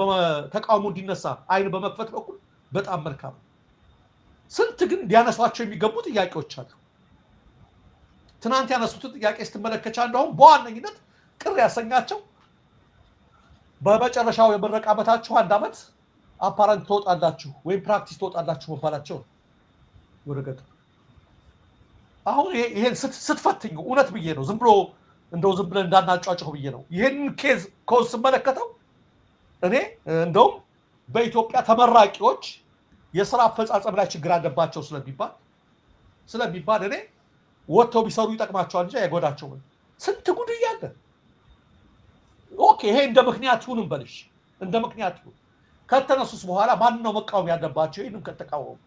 [SPEAKER 2] ተቃውሞ እንዲነሳ አይን በመክፈት በኩል በጣም መልካም ነው። ስንት ግን ሊያነሷቸው የሚገቡ ጥያቄዎች አሉ። ትናንት ያነሱትን ጥያቄ ስትመለከቻ እንደውም በዋነኝነት ቅር ያሰኛቸው በመጨረሻው የምረቃ ዓመታችሁ 1 ዓመት አፓረንት ትወጣላችሁ ወይም ፕራክቲስ ትወጣላችሁ መባላቸው ነው ወደ ገጠር። አሁን ይሄን ስትፈትኙ እውነት ብዬ ነው፣ ዝም ብለን እንዳናጫጭው ብዬ ነው። ይሄን ኬዝ ኮዝ ስመለከተው እኔ እንደውም በኢትዮጵያ ተመራቂዎች የስራ አፈጻጸም ላይ ችግር አለባቸው ስለሚባል እኔ ወጥተው ቢሰሩ ይጠቅማቸዋል እንጂ አይጎዳቸውም። ስንት ጉድ እያለ ኦኬ፣ ይሄ እንደ ምክንያት ይሁን እንበልሽ፣ እንደ ምክንያት ይሁን። ከተነሱስ በኋላ ማን ነው መቃወም ያለባቸው? ይሄንም ከተቃወሙ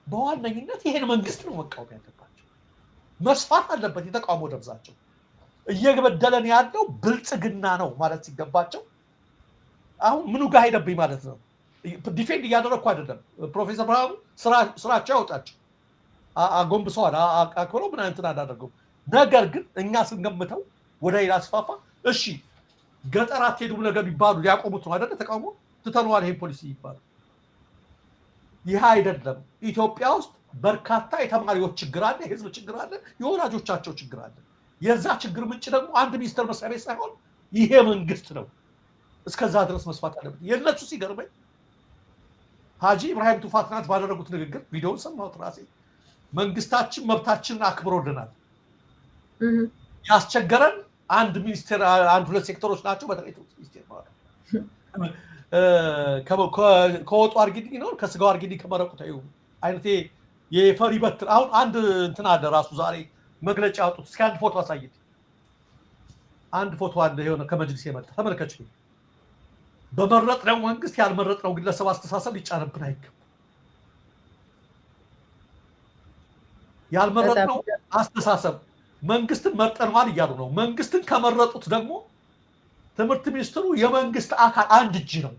[SPEAKER 2] በዋነኝነት ይሄን መንግስት ነው መቃወም ያለባቸው። መስፋት አለበት የተቃውሞ ደብዛቸው። እየበደለን ያለው ብልጽግና ነው ማለት ሲገባቸው አሁን ምኑ ጋር ሄደብኝ ማለት ነው። ዲፌንድ እያደረግኩ አይደለም። ፕሮፌሰር ብርሃኑ ስራቸው ያወጣቸው አጎንብሰዋል፣ አክብረው ምን እንትን አላደረገውም። ነገር ግን እኛ ስንገምተው ወደ ሌላ አስፋፋ። እሺ ገጠር አትሄዱም ነገር ቢባሉ ሊያቆሙት ነው አይደለ? ተቃውሞ ትተነዋል ይሄን ፖሊሲ ይባሉ። ይህ አይደለም። ኢትዮጵያ ውስጥ በርካታ የተማሪዎች ችግር አለ፣ የህዝብ ችግር አለ፣ የወላጆቻቸው ችግር አለ። የዛ ችግር ምንጭ ደግሞ አንድ ሚኒስትር መስሪያ ቤት ሳይሆን ይሄ መንግስት ነው። እስከዛ ድረስ መስፋት አለበት። የእነሱ ሲገርመኝ ሀጂ ኢብራሂም ቱፋ ትናንት ባደረጉት ንግግር ቪዲዮውን ሰማሁት ራሴ። መንግስታችን መብታችንን አክብሮልናል። ያስቸገረን አንድ ሚኒስቴር አንድ ሁለት ሴክተሮች ናቸው። በተለይ ሚኒስቴር ማለት ከወጡ አርጊዲ ነው ከስጋው አርጊዲ ከመረቁ ታዩ አይነቴ የፈሪ በትር። አሁን አንድ እንትን አለ ራሱ ዛሬ መግለጫ ያወጡት። እስኪ አንድ ፎቶ አሳይት። አንድ ፎቶ አለ የሆነ ከመጅሊስ የመጣ ተመልከች። በመረጥነው መንግስት ያልመረጥነው ግለሰብ አስተሳሰብ ሊጫነብን አይገባም። ያልመረጥነው አስተሳሰብ መንግስትን መርጠናል እያሉ ነው። መንግስትን ከመረጡት ደግሞ ትምህርት ሚኒስትሩ የመንግስት አካል አንድ እጅ ነው።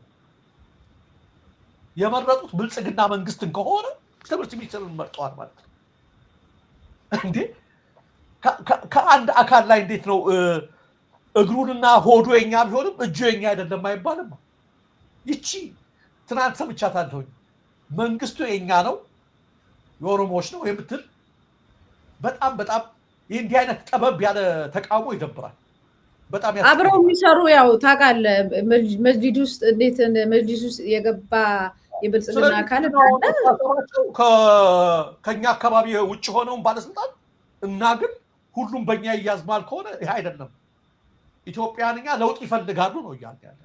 [SPEAKER 2] የመረጡት ብልጽግና መንግስትን ከሆነ ትምህርት ሚኒስትሩን መርጠዋል ማለት ነው እንዴ? ከአንድ አካል ላይ እንዴት ነው እግሩንና ሆዱ የኛ ቢሆንም እጁ የኛ አይደለም አይባልም? ይቺ ትናንት ሰምቻታለሁኝ። መንግስቱ የኛ ነው የኦሮሞዎች ነው የምትል በጣም በጣም እንዲህ አይነት ጠበብ ያለ ተቃውሞ ይደብራል። በጣም
[SPEAKER 1] አብረው የሚሰሩ ያው ታውቃለህ፣ መስጂድ ውስጥ እንዴት መስጂድ ውስጥ የገባ የብልጽግና አካል
[SPEAKER 2] ከኛ አካባቢ ውጭ ሆነውን ባለስልጣን እና ግን ሁሉም በእኛ ይያዝማል ከሆነ ይሄ አይደለም። ኢትዮጵያንኛ ለውጥ ይፈልጋሉ ነው እያለ ያለ።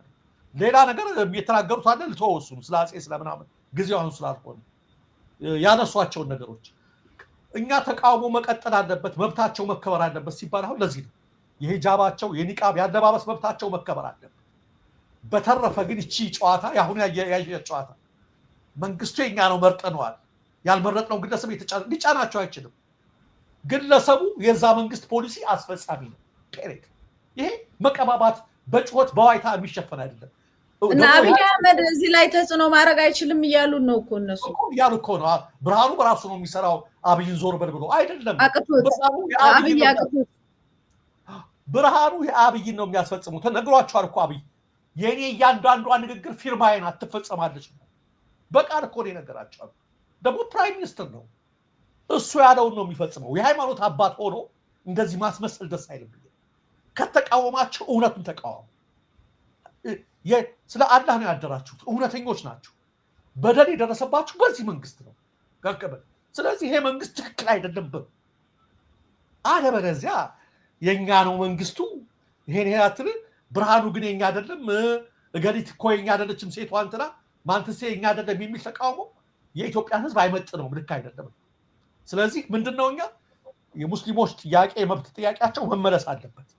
[SPEAKER 2] ሌላ ነገር የተናገሩት አለ ልተወሱም ስለ አፄ ስለምናምን ጊዜው አሁን ስላልሆነ ያነሷቸውን ነገሮች እኛ ተቃውሞ መቀጠል አለበት፣ መብታቸው መከበር አለበት ሲባል አሁን ለዚህ ነው የሂጃባቸው የኒቃብ ያለባበስ መብታቸው መከበር አለበት። በተረፈ ግን እቺ ጨዋታ ያሁን ያየ ጨዋታ መንግስቱ የኛ ነው መርጠነዋል፣ ያልመረጥነው ግለሰብ ሊጫናቸው አይችልም። ግለሰቡ የዛ መንግስት ፖሊሲ አስፈጻሚ ነው። ይሄ መቀባባት በጩኸት በዋይታ የሚሸፈን አይደለም።
[SPEAKER 1] እና አብይ አህመድ እዚህ ላይ ተጽዕኖ ማድረግ አይችልም እያሉ ነው እኮ እነሱ
[SPEAKER 2] እያሉ እኮ ነው። ብርሃኑ በራሱ ነው የሚሰራው አብይን ዞር በል ብሎ አይደለም። ብርሃኑ የአብይን ነው የሚያስፈጽሙት። ነግሯቸዋል እኮ አብይ የኔ እያንዳንዷ ንግግር ፊርማዬን አትፈጸማለች በቃል እኮ ነው የነገራቸዋል። ደግሞ ፕራይም ሚኒስትር ነው እሱ ያለውን ነው የሚፈጽመው። የሃይማኖት አባት ሆኖ እንደዚህ ማስመሰል ደስ አይልም። ከተቃወማቸው እውነቱን ተቃወሙ። ስለ አላህ ነው ያደራችሁት፣ እውነተኞች ናቸው። በደል የደረሰባችሁ በዚህ መንግስት ነው። ስለዚህ ይሄ መንግስት ትክክል አይደለም። አለበለዚያ የኛ ነው መንግስቱ ይሄን ያትል ብርሃኑ ግን የኛ አይደለም፣ እገሊት እኮ የኛ አይደለችም፣ ሴቷ እንትና ማንተሴ የኛ አይደለም የሚል ተቃውሞ የኢትዮጵያን ህዝብ አይመጥነውም፣ ልክ አይደለም። ስለዚህ ምንድነው እኛ የሙስሊሞች ጥያቄ የመብት ጥያቄያቸው መመለስ አለበት።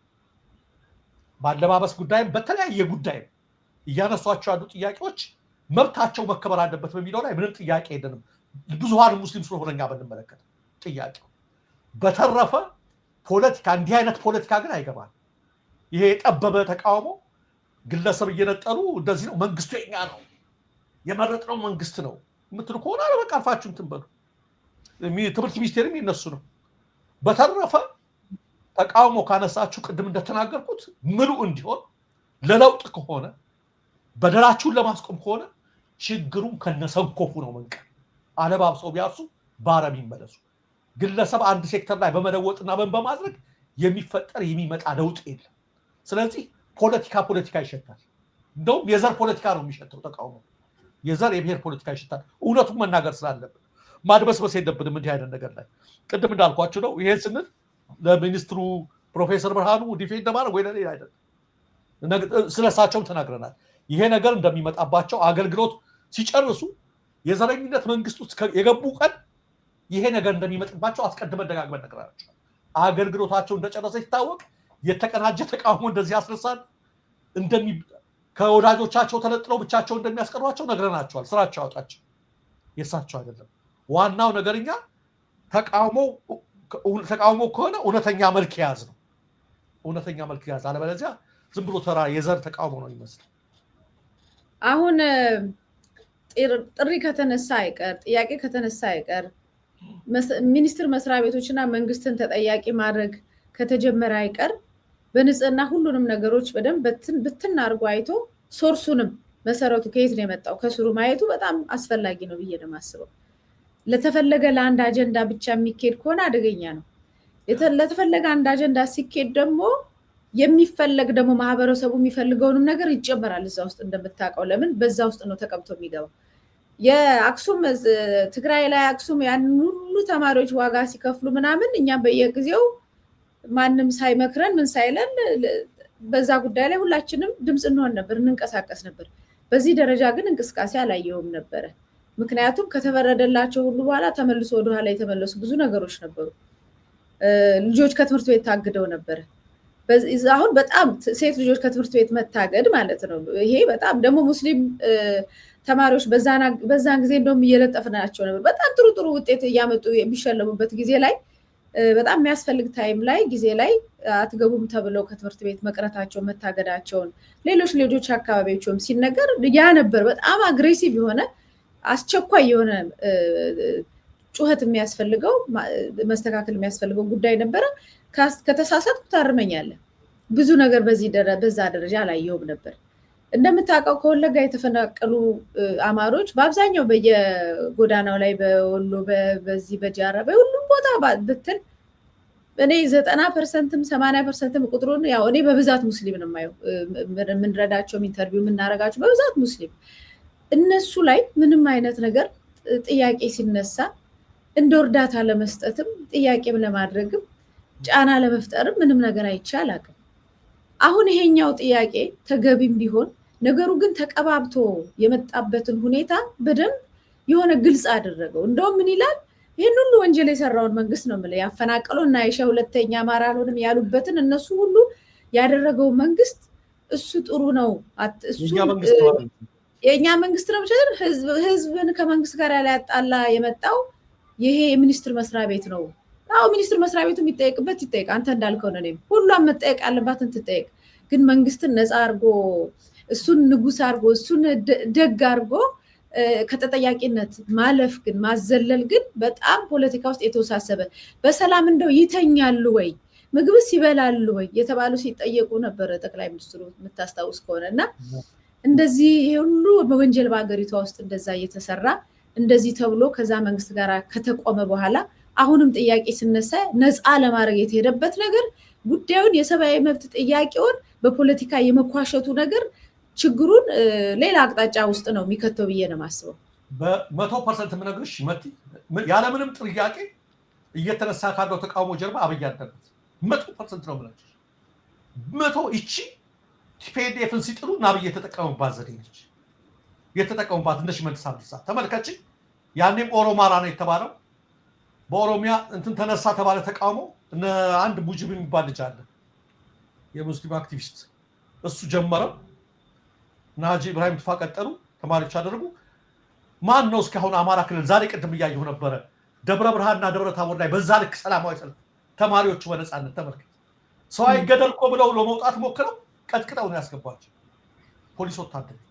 [SPEAKER 2] ባለባበስ ጉዳይም በተለያየ ጉዳይ እያነሷቸው ያሉ ጥያቄዎች መብታቸው መከበር አለበት በሚለው ላይ ምንም ጥያቄ የለንም። ብዙሃን ሙስሊም ስለሆነ እኛ ብንመለከት ጥያቄው። በተረፈ ፖለቲካ እንዲህ አይነት ፖለቲካ ግን አይገባል። ይሄ የጠበበ ተቃውሞ ግለሰብ እየነጠሉ እንደዚህ ነው መንግስቱ የኛ ነው የመረጥነው መንግስት ነው የምትሉ ከሆነ በቃ አልፋችሁ እንትን በሉ። ትምህርት ሚኒስቴርም የነሱ ነው። በተረፈ ተቃውሞ ካነሳችሁ ቅድም እንደተናገርኩት ምሉ እንዲሆን ለለውጥ ከሆነ በደላችሁን ለማስቆም ከሆነ ችግሩን ከነሰንኮፉ ነው መንቀል። አለባብሰው ቢያርሱ ባረም ይመለሱ። ግለሰብ አንድ ሴክተር ላይ በመለወጥና በማድረግ የሚፈጠር የሚመጣ ለውጥ የለም። ስለዚህ ፖለቲካ ይሸታል። እንደውም የዘር ፖለቲካ ነው የሚሸተው ተቃውሞ። የዘር የብሔር ፖለቲካ ይሸታል። እውነቱን መናገር ስላለብን ማድበስበስ የለብንም እንዲህ አይነት ነገር ላይ። ቅድም እንዳልኳችሁ ነው። ይሄ ስንል ለሚኒስትሩ ፕሮፌሰር ብርሃኑ ዲፌንድ ለማድረግ ወይ ለሌላ አይደለም። ስለሳቸውም ተናግረናል። ይሄ ነገር እንደሚመጣባቸው አገልግሎት ሲጨርሱ የዘረኝነት መንግስት ውስጥ የገቡ ቀን ይሄ ነገር እንደሚመጣባቸው አስቀድመን ደጋግመን ነግረናቸዋል። አገልግሎታቸው እንደጨረሰ ሲታወቅ የተቀናጀ ተቃውሞ እንደዚህ ያስነሳል፣ ከወዳጆቻቸው ተለጥለው ብቻቸው እንደሚያስቀሯቸው ነግረናቸዋል። ስራቸው ያወጣቸው የሳቸው አይደለም። ዋናው ነገርኛ ተቃውሞ ከሆነ እውነተኛ መልክ ያዝ ነው። እውነተኛ መልክ ያዝ፣ አለበለዚያ ዝም ብሎ ተራ የዘር ተቃውሞ ነው ይመስል።
[SPEAKER 1] አሁን ጥሪ ከተነሳ አይቀር ጥያቄ ከተነሳ አይቀር ሚኒስቴር መስሪያ ቤቶችና መንግስትን ተጠያቂ ማድረግ ከተጀመረ አይቀር በንጽህና ሁሉንም ነገሮች በደንብ ብትን አድርጎ አይቶ ሶርሱንም መሰረቱ ከየት ነው የመጣው ከስሩ ማየቱ በጣም አስፈላጊ ነው ብዬ ነው የማስበው። ለተፈለገ ለአንድ አጀንዳ ብቻ የሚኬድ ከሆነ አደገኛ ነው። ለተፈለገ አንድ አጀንዳ ሲኬድ ደግሞ የሚፈለግ ደግሞ ማህበረሰቡ የሚፈልገውንም ነገር ይጨመራል እዛ ውስጥ እንደምታውቀው። ለምን በዛ ውስጥ ነው ተቀብቶ የሚገባው። የአክሱም ትግራይ ላይ አክሱም ያን ሁሉ ተማሪዎች ዋጋ ሲከፍሉ ምናምን እኛም በየጊዜው ማንም ሳይመክረን ምን ሳይለን በዛ ጉዳይ ላይ ሁላችንም ድምፅ እንሆን ነበር፣ እንንቀሳቀስ ነበር። በዚህ ደረጃ ግን እንቅስቃሴ አላየውም ነበረ። ምክንያቱም ከተበረደላቸው ሁሉ በኋላ ተመልሶ ወደኋላ የተመለሱ ብዙ ነገሮች ነበሩ። ልጆች ከትምህርት ቤት ታግደው ነበረ። አሁን በጣም ሴት ልጆች ከትምህርት ቤት መታገድ ማለት ነው። ይሄ በጣም ደግሞ ሙስሊም ተማሪዎች በዛን ጊዜ እንደውም እየለጠፍናቸው ነበር። በጣም ጥሩ ውጤት እያመጡ የሚሸለሙበት ጊዜ ላይ በጣም የሚያስፈልግ ታይም ላይ ጊዜ ላይ አትገቡም ተብለው ከትምህርት ቤት መቅረታቸው መታገዳቸውን ሌሎች አካባቢዎችም ሲነገር ያ ነበር በጣም አግሬሲቭ የሆነ አስቸኳይ የሆነ ጩኸት የሚያስፈልገው መስተካከል የሚያስፈልገው ጉዳይ ነበረ። ከተሳሳትኩ ታርመኛለህ። ብዙ ነገር በዛ ደረጃ አላየሁም ነበር። እንደምታውቀው ከወለጋ የተፈናቀሉ አማሮች በአብዛኛው በየጎዳናው ላይ በወሎ በዚህ በጃራ በሁሉም ቦታ ብትል እኔ 90%ም 80%ም ቁጥሩን ያው እኔ በብዛት ሙስሊም ነው የማየው። የምንረዳቸው ኢንተርቪው የምናደርጋቸው በብዛት ሙስሊም እነሱ ላይ ምንም አይነት ነገር ጥያቄ ሲነሳ እንደ እርዳታ ለመስጠትም ጥያቄም ለማድረግም ጫና ለመፍጠርም ምንም ነገር አይቻል አቅም። አሁን ይሄኛው ጥያቄ ተገቢም ቢሆን ነገሩ ግን ተቀባብቶ የመጣበትን ሁኔታ በደንብ የሆነ ግልጽ አደረገው። እንደውም ምን ይላል? ይህን ሁሉ ወንጀል የሰራውን መንግስት ነው የምልህ ያፈናቀለው እና የሻ ሁለተኛ አማራ አልሆንም ያሉበትን እነሱ ሁሉ ያደረገው መንግስት እሱ ጥሩ ነው። የእኛ መንግስት ነው ብቻ ህዝብን ከመንግስት ጋር ያጣላ የመጣው ይሄ የሚኒስትር መስሪያ ቤት ነው። አዎ ሚኒስትር መስሪያ ቤቱ የሚጠየቅበት ይጠየቅ። አንተ እንዳልከው ነው። ሁሉም መጠየቅ ያለባትን ትጠየቅ። ግን መንግስትን ነፃ አድርጎ እሱን ንጉስ አድርጎ እሱን ደግ አድርጎ ከተጠያቂነት ማለፍ ግን ማዘለል ግን በጣም ፖለቲካ ውስጥ የተወሳሰበ በሰላም እንደው ይተኛሉ ወይ ምግብስ ይበላሉ ወይ የተባሉ ሲጠየቁ ነበር ጠቅላይ ሚኒስትሩ የምታስታውስ ከሆነ እና እንደዚህ ይሄ ሁሉ በወንጀል በአገሪቷ ውስጥ እንደዛ እየተሰራ እንደዚህ ተብሎ ከዛ መንግስት ጋር ከተቆመ በኋላ አሁንም ጥያቄ ሲነሳ ነፃ ለማድረግ የተሄደበት ነገር ጉዳዩን የሰብአዊ መብት ጥያቄውን በፖለቲካ የመኳሸቱ ነገር ችግሩን ሌላ አቅጣጫ ውስጥ ነው የሚከተው ብዬ ነው የማስበው።
[SPEAKER 2] በ100% የምነግርሽ መቲ ያለምንም ጥያቄ እየተነሳ ካለው ተቃውሞ ጀርባ አብይ አለበት። 100% ነው የምነግርሽ። 100 እቺ ቲፒኤልኤፍን ሲጥሉ አብይ የተጠቀመባት ዘዴ ነች። የተጠቀሙባት እንደ ሽመልስ አብዲሳ ተመልከቺ። ያኔም ኦሮማራ ነው የተባለው በኦሮሚያ እንትን ተነሳ ተባለ ተቃውሞ። አንድ ሙጅብ የሚባል ልጅ አለ የሙስሊም አክቲቪስት እሱ ጀመረው። ናጂ ኢብራሂም ትፋ ቀጠሉ። ተማሪዎች አደረጉ። ማን ነው እስካሁን አማራ ክልል ዛሬ ቅድም እያየሁ ነበረ ደብረ ብርሃንና ደብረ ታቦር ላይ በዛ ልክ ሰላማዊ ሰልፍ ተማሪዎቹ በነፃነት ተመልከት። ሰው አይገደል እኮ ብለው ለመውጣት ሞክረው ቀጥቅጠው ነው ያስገባቸው ፖሊስ ወታደሮች።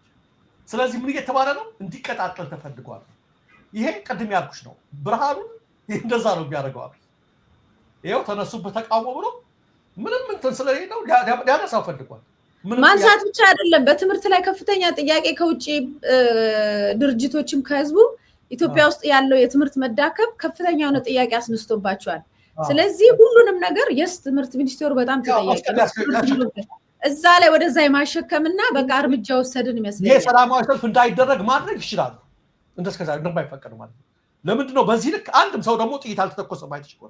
[SPEAKER 2] ስለዚህ ምን እየተባለ ነው? እንዲቀጣጠል ተፈልጓል። ይሄ ቅድም ያልኩሽ ነው። ብርሃኑን እንደዛ ነው የሚያደርገው። አብይ ይሄው ተነሱበት ተቃውሞ ብሎ ምንም እንትን ስለሌለው ሊያነሳው ፈልጓል።
[SPEAKER 1] ማንሳት ብቻ አይደለም፣ በትምህርት ላይ ከፍተኛ ጥያቄ ከውጭ ድርጅቶችም ከህዝቡ ኢትዮጵያ ውስጥ ያለው የትምህርት መዳከም ከፍተኛ የሆነ ጥያቄ አስነስቶባቸዋል። ስለዚህ ሁሉንም ነገር ትምህርት ሚኒስቴሩ በጣም ተጠያቂ ነው። እዛ ላይ ወደዛ የማሸከምና በቃ እርምጃ ወሰድን ይመስላል።
[SPEAKER 2] ይሄ ሰላማዊ ሰልፍ እንዳይደረግ ማድረግ ይችላሉ። እንደስከዛ እንደማይፈቀድ ማለት ነው። ለምንድነው በዚህ ልክ አንድም ሰው ደግሞ ጥይት አልተተኮሰም አይተሽኮ?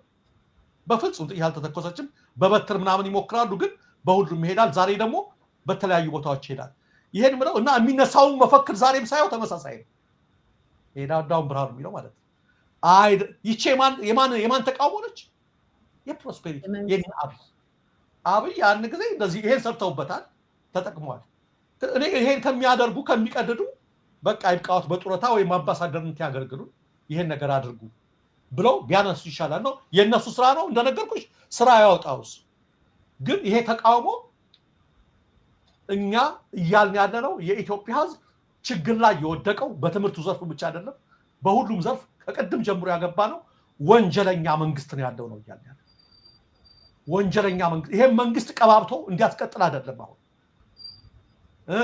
[SPEAKER 2] በፍጹም ጥይት አልተተኮሰችም። በበትር ምናምን ይሞክራሉ፣ ግን በሁሉም ይሄዳል። ዛሬ ደግሞ በተለያዩ ቦታዎች ይሄዳል። ይሄን ምለው እና የሚነሳውን መፈክር ዛሬም ሳይው ተመሳሳይ ነው። ዳውን ብርሃኑ የሚለው ማለት ነው። ይቼ የማን ተቃውሞ ነች? የፕሮስፔሪቲ አብይ ያን ጊዜ እንደዚህ ይሄን ሰርተውበታል፣ ተጠቅሟል። እኔ ይሄን ከሚያደርጉ ከሚቀድዱ በቃ ይብቃዎት በጡረታ ወይም አምባሳደርነት ያገልግሉ፣ ይሄን ነገር አድርጉ ብለው ቢያነሱ ይሻላል ነው። የነሱ ስራ ነው እንደነገርኩሽ፣ ስራ ያወጣውስ። ግን ይሄ ተቃውሞ እኛ እያልን ያለነው የኢትዮጵያ ሕዝብ ችግር ላይ የወደቀው በትምህርቱ ዘርፍ ብቻ አይደለም፣ በሁሉም ዘርፍ ከቀድም ጀምሮ ያገባ ነው። ወንጀለኛ መንግስት ነው ያለው ነው እያልን ያለው። ወንጀለኛ መንግስት ይሄን መንግስት ቀባብቶ እንዲያስቀጥል አይደለም። አሁን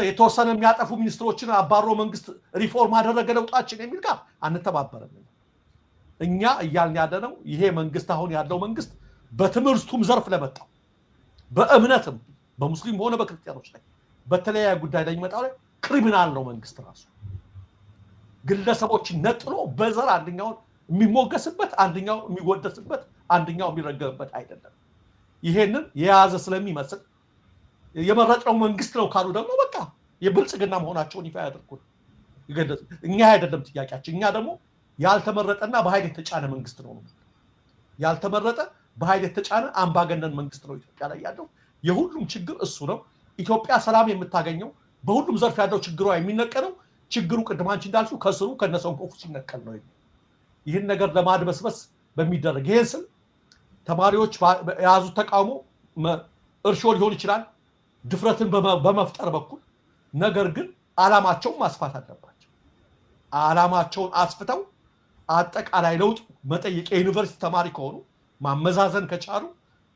[SPEAKER 2] የተወሰነ የሚያጠፉ ሚኒስትሮችን አባሮ መንግስት ሪፎርም አደረገ ለውጣችን የሚል ጋር አንተባበረም። እኛ እያልን ያለነው ይሄ መንግስት አሁን ያለው መንግስት በትምህርቱም ዘርፍ ለመጣው በእምነትም በሙስሊም ሆነ በክርስቲያኖች ላይ በተለያየ ጉዳይ ላይ ይመጣው ክሪሚናል ነው መንግስት ራሱ። ግለሰቦችን ነጥሎ በዘር አንደኛው የሚሞገስበት አንደኛው የሚወደስበት አንደኛው የሚረገምበት አይደለም። ይሄንን የያዘ ስለሚመስል የመረጥነው መንግስት ነው ካሉ ደግሞ በቃ የብልጽግና መሆናቸውን ይፋ ያደርጉ። እኛ አይደለም ጥያቄያችን። እኛ ደግሞ ያልተመረጠና በኃይል የተጫነ መንግስት ነው። ያልተመረጠ በኃይል የተጫነ አምባገነን መንግስት ነው ኢትዮጵያ ላይ ያለው። የሁሉም ችግር እሱ ነው። ኢትዮጵያ ሰላም የምታገኘው በሁሉም ዘርፍ ያለው ችግሯ የሚነቀለው ችግሩ ቅድም አንቺ እንዳልሽው ከስሩ ከነሰው ኮፉ ሲነቀል ነው። ይህን ነገር ለማድበስበስ በሚደረግ ይሄን ስም ተማሪዎች የያዙት ተቃውሞ እርሾ ሊሆን ይችላል ድፍረትን በመፍጠር በኩል ነገር ግን ዓላማቸውን ማስፋት አለባቸው። ዓላማቸውን አስፍተው አጠቃላይ ለውጥ መጠየቅ የዩኒቨርሲቲ ተማሪ ከሆኑ ማመዛዘን ከቻሉ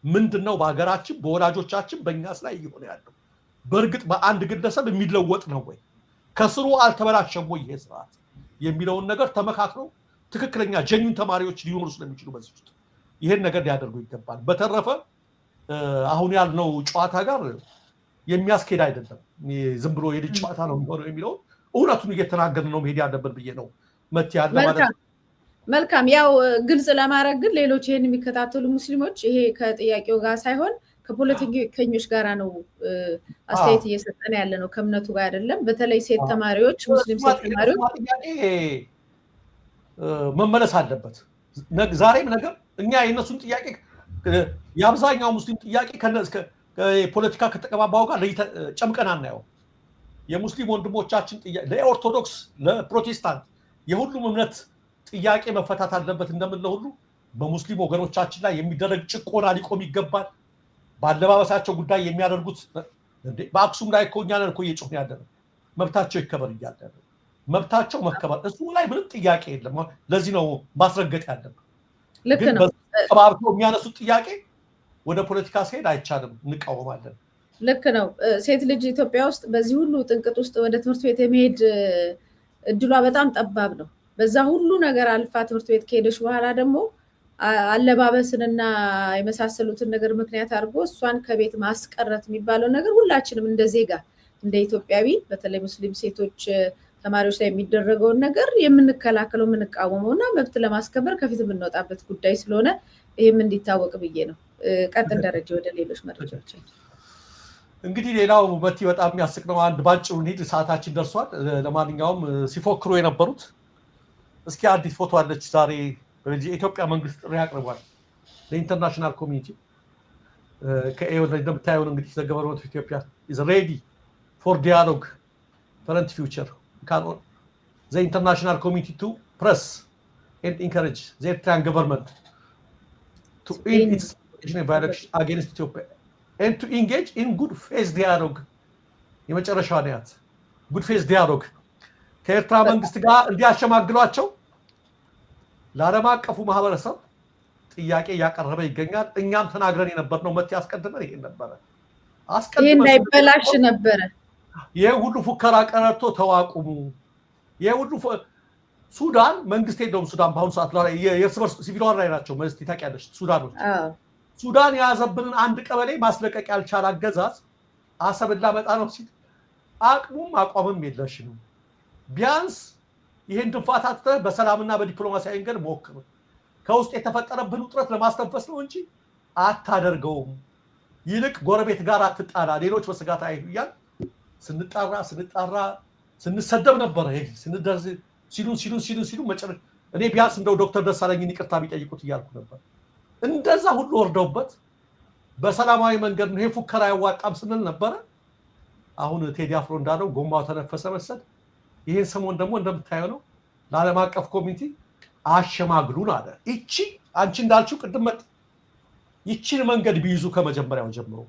[SPEAKER 2] ምንድነው በሀገራችን በወላጆቻችን በእኛስ ላይ እየሆነ ያለው በእርግጥ በአንድ ግለሰብ የሚለወጥ ነው ወይ ከስሩ አልተበላሸም ወይ ይሄ ስርዓት የሚለውን ነገር ተመካክረው ትክክለኛ ጀኒን ተማሪዎች ሊኖሩ ስለሚችሉ በዚህ ውስጥ ይሄን ነገር ሊያደርጉ ይገባል። በተረፈ አሁን ያልነው ጨዋታ ጋር የሚያስኬድ አይደለም። ዝም ብሎ የልጅ ጨዋታ ነው የሚለው እውነቱን እየተናገርን ነው መሄድ ያለብን ብዬ ነው መጥያለ ማለት ነው።
[SPEAKER 1] መልካም ያው ግልጽ ለማድረግ ግን ሌሎች ይሄን የሚከታተሉ ሙስሊሞች ይሄ ከጥያቄው ጋር ሳይሆን ከፖለቲከኞች ጋራ ነው አስተያየት እየሰጠን ያለ ነው ከእምነቱ ጋር አይደለም። በተለይ ሴት ተማሪዎች ሙስሊም ሴት ተማሪዎች
[SPEAKER 2] መመለስ አለበት። ዛሬም ነገር እኛ የነሱን ጥያቄ የአብዛኛው ሙስሊም ጥያቄ ፖለቲካ ከተቀባባው ጋር ጨምቀን አናየው። የሙስሊም ወንድሞቻችን ጥያቄ ለኦርቶዶክስ ለፕሮቴስታንት የሁሉም እምነት ጥያቄ መፈታት አለበት እንደምንለው ሁሉ በሙስሊም ወገኖቻችን ላይ የሚደረግ ጭቆና ሊቆም ይገባል። ባለባበሳቸው ጉዳይ የሚያደርጉት በአክሱም ላይ እኮ እኛ ነን እኮ እየጮህን ያለነው መብታቸው ይከበር እያለ መብታቸው መከበር እሱ ላይ ምንም ጥያቄ የለም። ለዚህ ነው ማስረገጥ ያለብን።
[SPEAKER 1] ልክ ነው።
[SPEAKER 2] ተባብተው የሚያነሱት ጥያቄ ወደ ፖለቲካ ሲሄድ አይቻልም፣ እንቃወማለን።
[SPEAKER 1] ልክ ነው። ሴት ልጅ ኢትዮጵያ ውስጥ በዚህ ሁሉ ጥንቅጥ ውስጥ ወደ ትምህርት ቤት የመሄድ እድሏ በጣም ጠባብ ነው። በዛ ሁሉ ነገር አልፋ ትምህርት ቤት ከሄደች በኋላ ደግሞ አለባበስንና የመሳሰሉትን ነገር ምክንያት አድርጎ እሷን ከቤት ማስቀረት የሚባለው ነገር ሁላችንም እንደ ዜጋ እንደ ኢትዮጵያዊ በተለይ ሙስሊም ሴቶች ተማሪዎች ላይ የሚደረገውን ነገር የምንከላከለው የምንቃወመውና መብት ለማስከበር ከፊት የምንወጣበት ጉዳይ ስለሆነ ይህም እንዲታወቅ ብዬ ነው። ቀጥል ደረጃ ወደ ሌሎች መረጃዎች።
[SPEAKER 2] እንግዲህ ሌላው መቲ በጣም የሚያስቅ ነው። አንድ ባጭሩ እንሂድ፣ ሰዓታችን ደርሷል። ለማንኛውም ሲፎክሩ የነበሩት እስኪ አዲስ ፎቶ አለች ዛሬ የኢትዮጵያ መንግስት ጥሪ አቅርቧል ለኢንተርናሽናል ኮሚኒቲ ከኤው እንደምታየው እንግዲህ the government of Ethiopia is ready for dialogue current future the international community to press and encourage the Eritrean government to end its violence against Ethiopia and to engage in good faith dialogue የመጨረሻው ነው good faith dialogue ከኤርትራ መንግስት ጋር እንዲያሸማግሏቸው ለዓለም አቀፉ ማህበረሰብ ጥያቄ ያቀረበ ይገኛል። እኛም ተናግረን የነበርነው መት ያስቀድመን ይሄን ነበር።
[SPEAKER 1] ይሄ እንዳይበላሽ ነበር።
[SPEAKER 2] ይሄ ሁሉ ፉከራ ቀረርቶ ተዋቁሙ። ይሄ ሁሉ ሱዳን መንግስት የለውም። ሱዳን በአሁኑ ሰዓት ላይ የእርስ በርስ ሲቪል ዋር ላይ ናቸው። መስት ታውቂያለሽ። ሱዳኖች ሱዳን የያዘብንን አንድ ቀበሌ ማስለቀቅ ያልቻለ አገዛዝ አሰብን ላመጣ ነው ሲል አቅሙም አቋምም የለሽም። ቢያንስ ይሄን ድንፋታት በሰላምና በዲፕሎማሲያዊ መንገድ ሞክሩ። ከውስጥ የተፈጠረብን ውጥረት ለማስተንፈስ ነው እንጂ አታደርገውም። ይልቅ ጎረቤት ጋር አትጣላ፣ ሌሎች በስጋት አይሁያን ስንጣራ ስንሰደብ ነበር። ይሄ ስንደርስ ሲሉ መጨረሻ እኔ ቢያንስ እንደው ዶክተር ደሳለኝን ይቅርታ ቢጠይቁት እያልኩ ነበር። እንደዛ ሁሉ ወርደውበት በሰላማዊ መንገድ ነው ይሄ ፉከራ ያዋጣም ስንል ነበረ። አሁን ቴዲ አፍሮ እንዳለው ጎማው ተነፈሰ መሰል። ይሄን ሰሞን ደግሞ እንደምታየው ነው ለዓለም አቀፍ ኮሚኒቲ አሸማግሉን አለ። እቺ አንቺ እንዳልችው ቅድም ይቺን መንገድ ቢይዙ ከመጀመሪያው ጀምሮ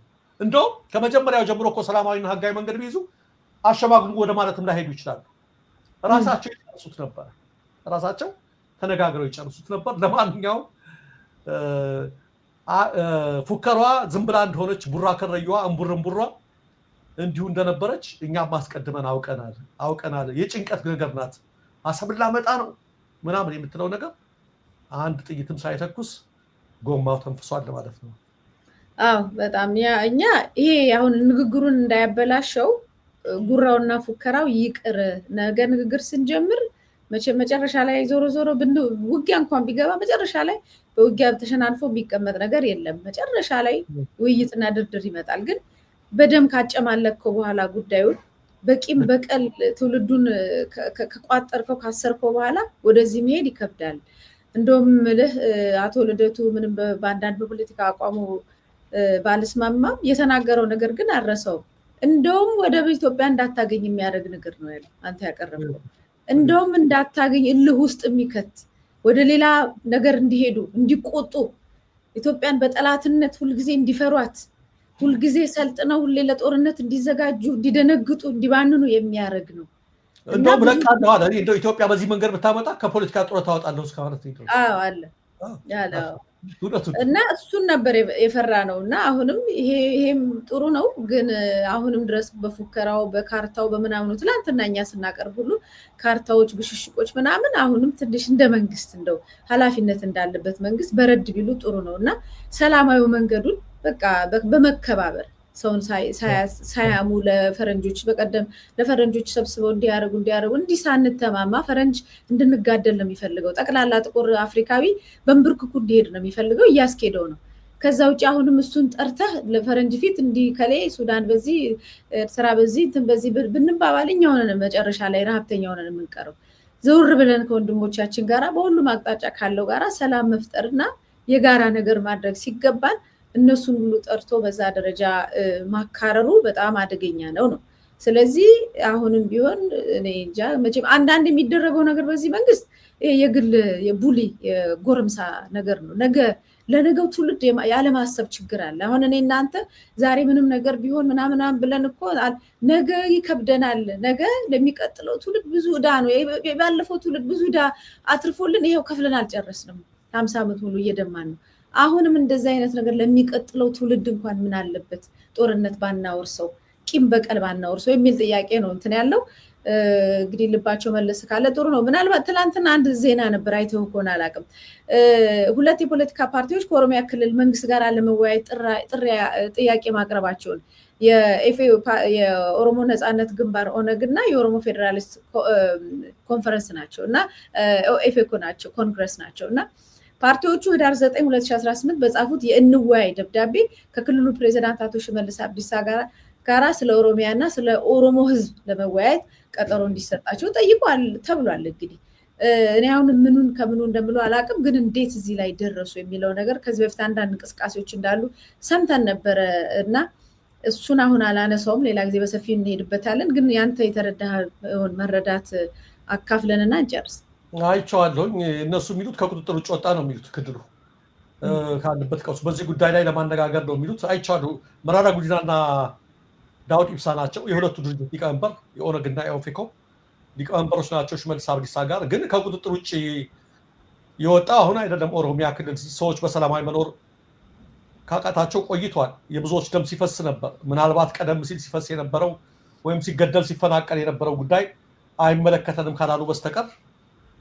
[SPEAKER 2] እንደው ከመጀመሪያው ጀምሮ እኮ ሰላማዊና ህጋዊ መንገድ ቢይዙ አሸማግሉ ወደ ማለትም ላይሄዱ ይችላሉ። ራሳቸው ይጨርሱት ነበር። ራሳቸው ተነጋግረው ይጨርሱት ነበር። ለማንኛውም ፉከሯ ዝም ብላ እንደሆነች ቡራ ከረዩዋ እንቡርንቡሯ እንዲሁ እንደነበረች እኛም ማስቀድመን አውቀናል። የጭንቀት ነገር ናት። አሰብን ላመጣ ነው ምናምን የምትለው ነገር አንድ ጥይትም ሳይተኩስ ጎማው ተንፍሷል ማለት ነው።
[SPEAKER 1] አዎ በጣም እኛ ይሄ አሁን ንግግሩን እንዳያበላሸው ጉራውና ፉከራው ይቅር። ነገ ንግግር ስንጀምር መጨረሻ ላይ ዞሮ ውጊያ እንኳን ቢገባ መጨረሻ ላይ በውጊያ ተሸናንፎ የሚቀመጥ ነገር የለም። መጨረሻ ላይ ውይይትና ድርድር ይመጣል። ግን በደም ካጨማለከው በኋላ ጉዳዩን በቂም በቀል ትውልዱን ከቋጠርከው ካሰርከው በኋላ ወደዚህ መሄድ ይከብዳል። እንደውም አቶ ልደቱ ምንም በአንዳንድ በፖለቲካ አቋሙ ባልስማማም የተናገረው ነገር ግን አረሰው። እንደውም ወደ ኢትዮጵያ እንዳታገኝ የሚያደርግ ነገር ነው ያለው አንተ ያቀረብከው። እንደውም እንዳታገኝ እልህ ውስጥ የሚከት ወደ ሌላ ነገር እንዲሄዱ እንዲቆጡ ኢትዮጵያን በጠላትነት ሁልጊዜ እንዲፈሯት ሁልጊዜ ሰልጥነው ሁሌ ለጦርነት እንዲዘጋጁ እንዲደነግጡ እንዲባንኑ የሚያደርግ ነው።
[SPEAKER 2] እንደውም ለቃለሁ አለ እንደው ኢትዮጵያ በዚህ መንገድ ብታመጣ ከፖለቲካ ጡረታ ታወጣለሁ እስከማለት ነው።
[SPEAKER 1] አለ እና እሱን ነበር የፈራ ነው። እና አሁንም ይሄም ጥሩ ነው፣ ግን አሁንም ድረስ በፉከራው በካርታው በምናምኑ ትላንትና እኛ ስናቀርብ ሁሉ ካርታዎች ብሽሽቆች ምናምን አሁንም ትንሽ እንደ መንግስት እንደው ኃላፊነት እንዳለበት መንግስት በረድ ቢሉ ጥሩ ነው። እና ሰላማዊ መንገዱን በቃ በመከባበር ሰውን ሳያሙ ለፈረንጆች በቀደም ለፈረንጆች ሰብስበው እንዲያደርጉ እንዲህ ሳንተማማ ፈረንጅ እንድንጋደል ነው የሚፈልገው። ጠቅላላ ጥቁር አፍሪካዊ በንብርክኩ እንዲሄድ ነው የሚፈልገው፣ እያስኬደው ነው። ከዛ ውጭ አሁንም እሱን ጠርተህ ለፈረንጅ ፊት እንዲህ ከላይ ሱዳን በዚህ ኤርትራ በዚህ እንትን በዚህ ብንባባል እኛ ሆነን መጨረሻ ላይ ረሀብተኛ ሆነን የምንቀረው። ዘውር ብለን ከወንድሞቻችን ጋራ በሁሉም አቅጣጫ ካለው ጋራ ሰላም መፍጠርና የጋራ ነገር ማድረግ ሲገባን እነሱን ሁሉ ጠርቶ በዛ ደረጃ ማካረሩ በጣም አደገኛ ነው። ስለዚህ አሁንም ቢሆን እኔ እንጃ መቼም አንዳንድ የሚደረገው ነገር በዚህ መንግስት የግል የቡሊ የጎረምሳ ነገር ነው። ለነገው ትውልድ ያለማሰብ ችግር አለ። አሁን እኔ እናንተ ዛሬ ምንም ነገር ቢሆን ምናምን ብለን እኮ ነገ ይከብደናል። ነገ ለሚቀጥለው ትውልድ ብዙ ዕዳ ነው። ባለፈው ትውልድ ብዙ ዕዳ አትርፎልን ይሄው ከፍለን አልጨረስንም። 50 ዓመት ሙሉ እየደማን ነው። አሁንም እንደዚህ አይነት ነገር ለሚቀጥለው ትውልድ እንኳን ምን አለበት ጦርነት ባናወርሰው፣ ቂም በቀል ባናወርሰው የሚል ጥያቄ ነው እንትን ያለው። እንግዲህ ልባቸው መለስ ካለ ጥሩ ነው። ምናልባት ትላንትና አንድ ዜና ነበር አይተው ከሆነ አላውቅም። 2 የፖለቲካ ፓርቲዎች ከኦሮሚያ ክልል መንግስት ጋር ለመወያየት ጥያቄ ማቅረባቸውን የኦሮሞ ነፃነት ግንባር ኦነግ እና የኦሮሞ ፌዴራሊስት ኮንፈረንስ ናቸው እና ኦፌኮ ናቸው ኮንግረስ ናቸው እና ፓርቲዎቹ ህዳር 9 2018 በጻፉት የእንወያይ ደብዳቤ ከክልሉ ፕሬዚዳንት አቶ ሽመልስ አብዲሳ ጋራ ስለ ኦሮሚያ እና ስለ ኦሮሞ ህዝብ ለመወያየት ቀጠሮ እንዲሰጣቸው ጠይቋል ተብሏል። እንግዲህ እኔ አሁን ምኑን ከምኑ እንደምለው አላውቅም፣ ግን እንዴት እዚህ ላይ ደረሱ የሚለው ነገር ከዚህ በፊት አንዳንድ እንቅስቃሴዎች እንዳሉ ሰምተን ነበረ እና እሱን አሁን አላነሳውም፣ ሌላ ጊዜ በሰፊ እንሄድበታለን። ግን ያንተ የተረዳኸውን መረዳት አካፍለንና እንጨርስ።
[SPEAKER 2] አይቼዋለሁኝ። እነሱ የሚሉት ከቁጥጥር ውጭ ወጣ ነው የሚሉት ክልሉ ካለበት ቀውስ በዚህ ጉዳይ ላይ ለማነጋገር ነው የሚሉት። አይቼዋለሁ። መራራ ጉዲናና ዳውድ ኢብሳ ናቸው የሁለቱ ድርጅት ሊቀመንበር፣ የኦነግና የኦፌኮ ሊቀመንበሮች ናቸው ሽመልስ አብዲሳ ጋር። ግን ከቁጥጥር ውጭ የወጣ አሁን አይደለም። ኦሮሚያ ክልል ሰዎች በሰላማዊ መኖር ካቃታቸው ቆይቷል። የብዙዎች ደም ሲፈስ ነበር። ምናልባት ቀደም ሲል ሲፈስ የነበረው ወይም ሲገደል ሲፈናቀል የነበረው ጉዳይ አይመለከተንም ካላሉ በስተቀር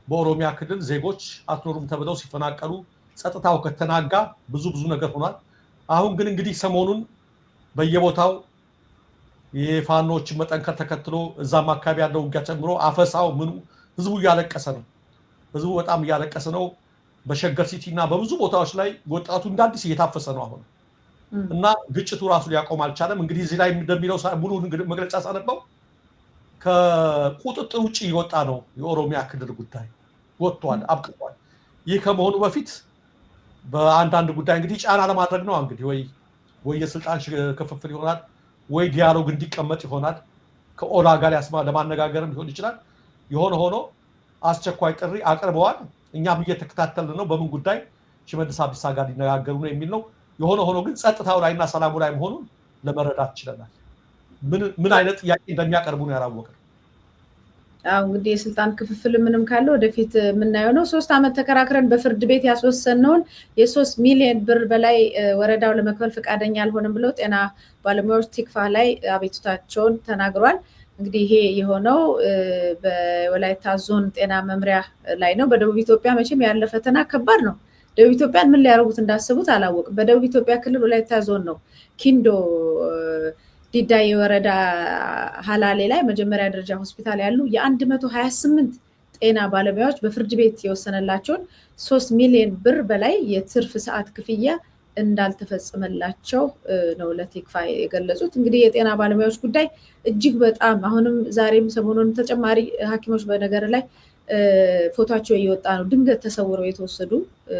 [SPEAKER 2] በኦሮሚያ ክልል ዜጎች አትኖሩም ተብለው ሲፈናቀሉ ጸጥታው ከተናጋ ብዙ ነገር ሆኗል። አሁን ግን እንግዲህ ሰሞኑን በየቦታው የፋኖችን መጠንከር ተከትሎ እዛም አካባቢ ያለው ውጊያ ጨምሮ አፈሳው ምኑ ህዝቡ እያለቀሰ ነው። ህዝቡ በጣም እያለቀሰ ነው። በሸገር ሲቲ እና በብዙ ቦታዎች ላይ ወጣቱ እንደ አዲስ እየታፈሰ ነው አሁን እና ግጭቱ ራሱ ሊያቆም አልቻለም። እንግዲህ እዚህ ላይ እንደሚለው ሙሉ መግለጫ ሳነበው ከቁጥጥር ውጭ የወጣ ነው የኦሮሚያ ክልል ጉዳይ ወጥቷል፣ አብቅቷል። ይህ ከመሆኑ በፊት በአንዳንድ ጉዳይ እንግዲህ ጫና ለማድረግ ነው እንግዲህ ወይ የስልጣን ክፍፍል ይሆናል ወይ ዲያሎግ እንዲቀመጥ ይሆናል ከኦላ ጋር ለማነጋገርም ሊሆን ይችላል። የሆነ ሆኖ አስቸኳይ ጥሪ አቅርበዋል። እኛም እየተከታተልን ነው በምን ጉዳይ ሽመልስ አብዲሳ ጋር ሊነጋገሩ ነው የሚል ነው። የሆነ ሆኖ ግን ጸጥታው ላይና ሰላሙ ላይ መሆኑን ለመረዳት ችለናል። ምን አይነት ጥያቄ እንደሚያቀርቡ ነው ያላወቅነው።
[SPEAKER 1] እንግዲህ የስልጣን ክፍፍል ምንም ካለ ወደፊት የምናየው ነው። 3 ዓመት ተከራክረን በፍርድ ቤት ያስወሰነውን የ3 ሚሊዮን ብር በላይ ወረዳው ለመክፈል ፈቃደኛ አልሆነም ብለው ጤና ባለሙያዎች ቲክፋ ላይ አቤቱታቸውን ተናግሯል። እንግዲህ ይሄ የሆነው በወላይታ ዞን ጤና መምሪያ ላይ ነው። በደቡብ ኢትዮጵያ መቼም ያለ ፈተና ከባድ ነው። ደቡብ ኢትዮጵያን ምን ሊያደርጉት እንዳሰቡት አላወቅም። በደቡብ ኢትዮጵያ ክልል ወላይታ ዞን ነው ኪንዶ ዲዳ የወረዳ ሀላሌ ላይ መጀመሪያ ደረጃ ሆስፒታል ያሉ የ128 ጤና ባለሙያዎች በፍርድ ቤት የወሰነላቸውን 3 ሚሊዮን ብር በላይ የትርፍ ሰዓት ክፍያ እንዳልተፈጸመላቸው ነው ለቲክፋ የገለጹት። እንግዲህ የጤና ባለሙያዎች ጉዳይ እጅግ በጣም አሁንም ዛሬም ሰሞኑን ተጨማሪ ሐኪሞች በነገር ላይ ፎቶቸው እየወጣ ነው። ድንገት ተሰውረው የተወሰዱ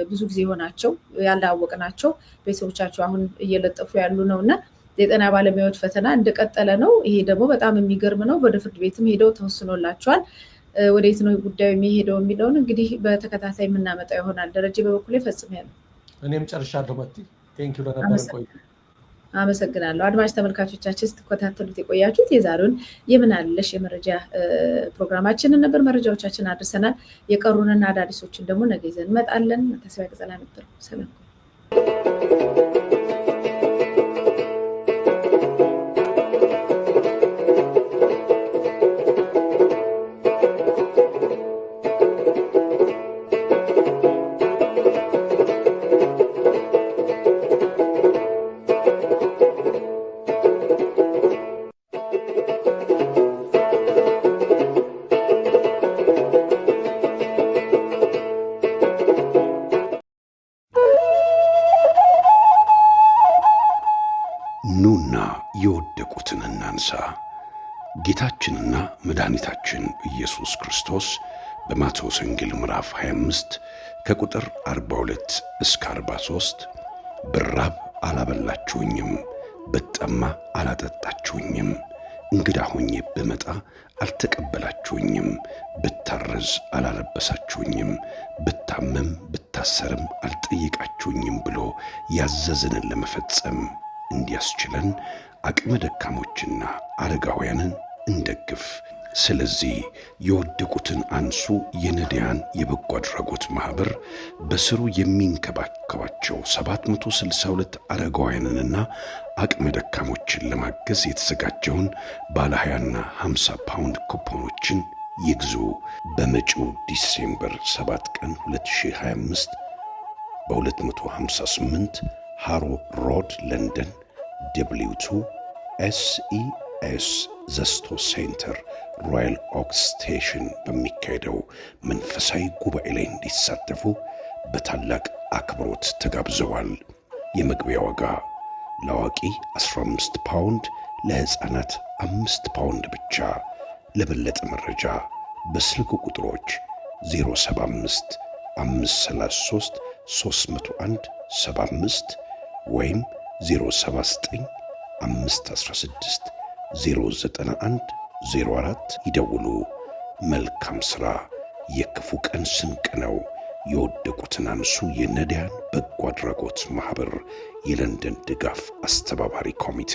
[SPEAKER 1] ብዙ ጊዜ ሆናቸው ያላወቅናቸው ቤተሰቦቻቸው አሁን እየለጠፉ ያሉ ነውና የጤና ባለሙያዎች ፈተና እንደቀጠለ ነው። ይሄ ደግሞ በጣም የሚገርም ነው። ወደ ፍርድ ቤትም ሄደው ተወስኖላቸዋል። ወዴት ነው ጉዳዩ የሚሄደው የሚለውን እንግዲህ በተከታታይ የምናመጣው ይሆናል። ደረጀ በበኩሌ ፈጽሜያለሁ።
[SPEAKER 2] እኔም ጨርሻለሁ። መቲ ቴንኪው ለነበረን ቆይታ
[SPEAKER 1] አመሰግናለሁ። አድማጭ ተመልካቾቻችን ስትከታተሉት የቆያችሁት የዛሬውን የምን አለሽ የመረጃ ፕሮግራማችንን ነበር። መረጃዎቻችን አድርሰናል። የቀሩንና አዳዲሶችን ደግሞ ነገ ይዘን እንመጣለን። መታሰቢያ ቀጸላ ነበር። ሰላም።
[SPEAKER 4] ኑና የወደቁትን እናንሳ። ጌታችንና መድኃኒታችን ኢየሱስ ክርስቶስ በማቴዎስ ወንጌል ምዕራፍ 25 ከቁጥር 42 እስከ 43 ብራብ አላበላችሁኝም፣ ብጠማ አላጠጣችሁኝም፣ እንግዳ ሆኜ ብመጣ አልተቀበላችሁኝም፣ ብታረዝ አላለበሳችሁኝም፣ ብታመም ብታሰርም አልጠየቃችሁኝም ብሎ ያዘዘንን ለመፈጸም እንዲያስችለን አቅመ ደካሞችና አረጋውያንን እንደግፍ። ስለዚህ የወደቁትን አንሱ የነዳያን የበጎ አድራጎት ማኅበር በስሩ የሚንከባከባቸው 762 አረጋውያንንና አቅመ ደካሞችን ለማገዝ የተዘጋጀውን ባለ 20ና 50 ፓውንድ ኩፖኖችን ይግዙ። በመጪው ዲሴምበር 7 ቀን 2025 በ258 ሃሮ ሮድ ለንደን W2 SES ዘስቶ ሴንተር ሮያል ኦክ ስቴሽን በሚካሄደው መንፈሳዊ ጉባኤ ላይ እንዲሳተፉ በታላቅ አክብሮት ተጋብዘዋል። የመግቢያ ዋጋ ለአዋቂ 15 ፓውንድ፣ ለሕፃናት 5 ፓውንድ ብቻ። ለበለጠ መረጃ በስልክ ቁጥሮች 075 533 301 75 ወይም 079 516 091 04 ይደውሉ። መልካም ሥራ የክፉ ቀን ስንቅ ነው። የወደቁትን አንሱ የነዳያን በጎ አድራጎት ማኅበር የለንደን ድጋፍ አስተባባሪ ኮሚቴ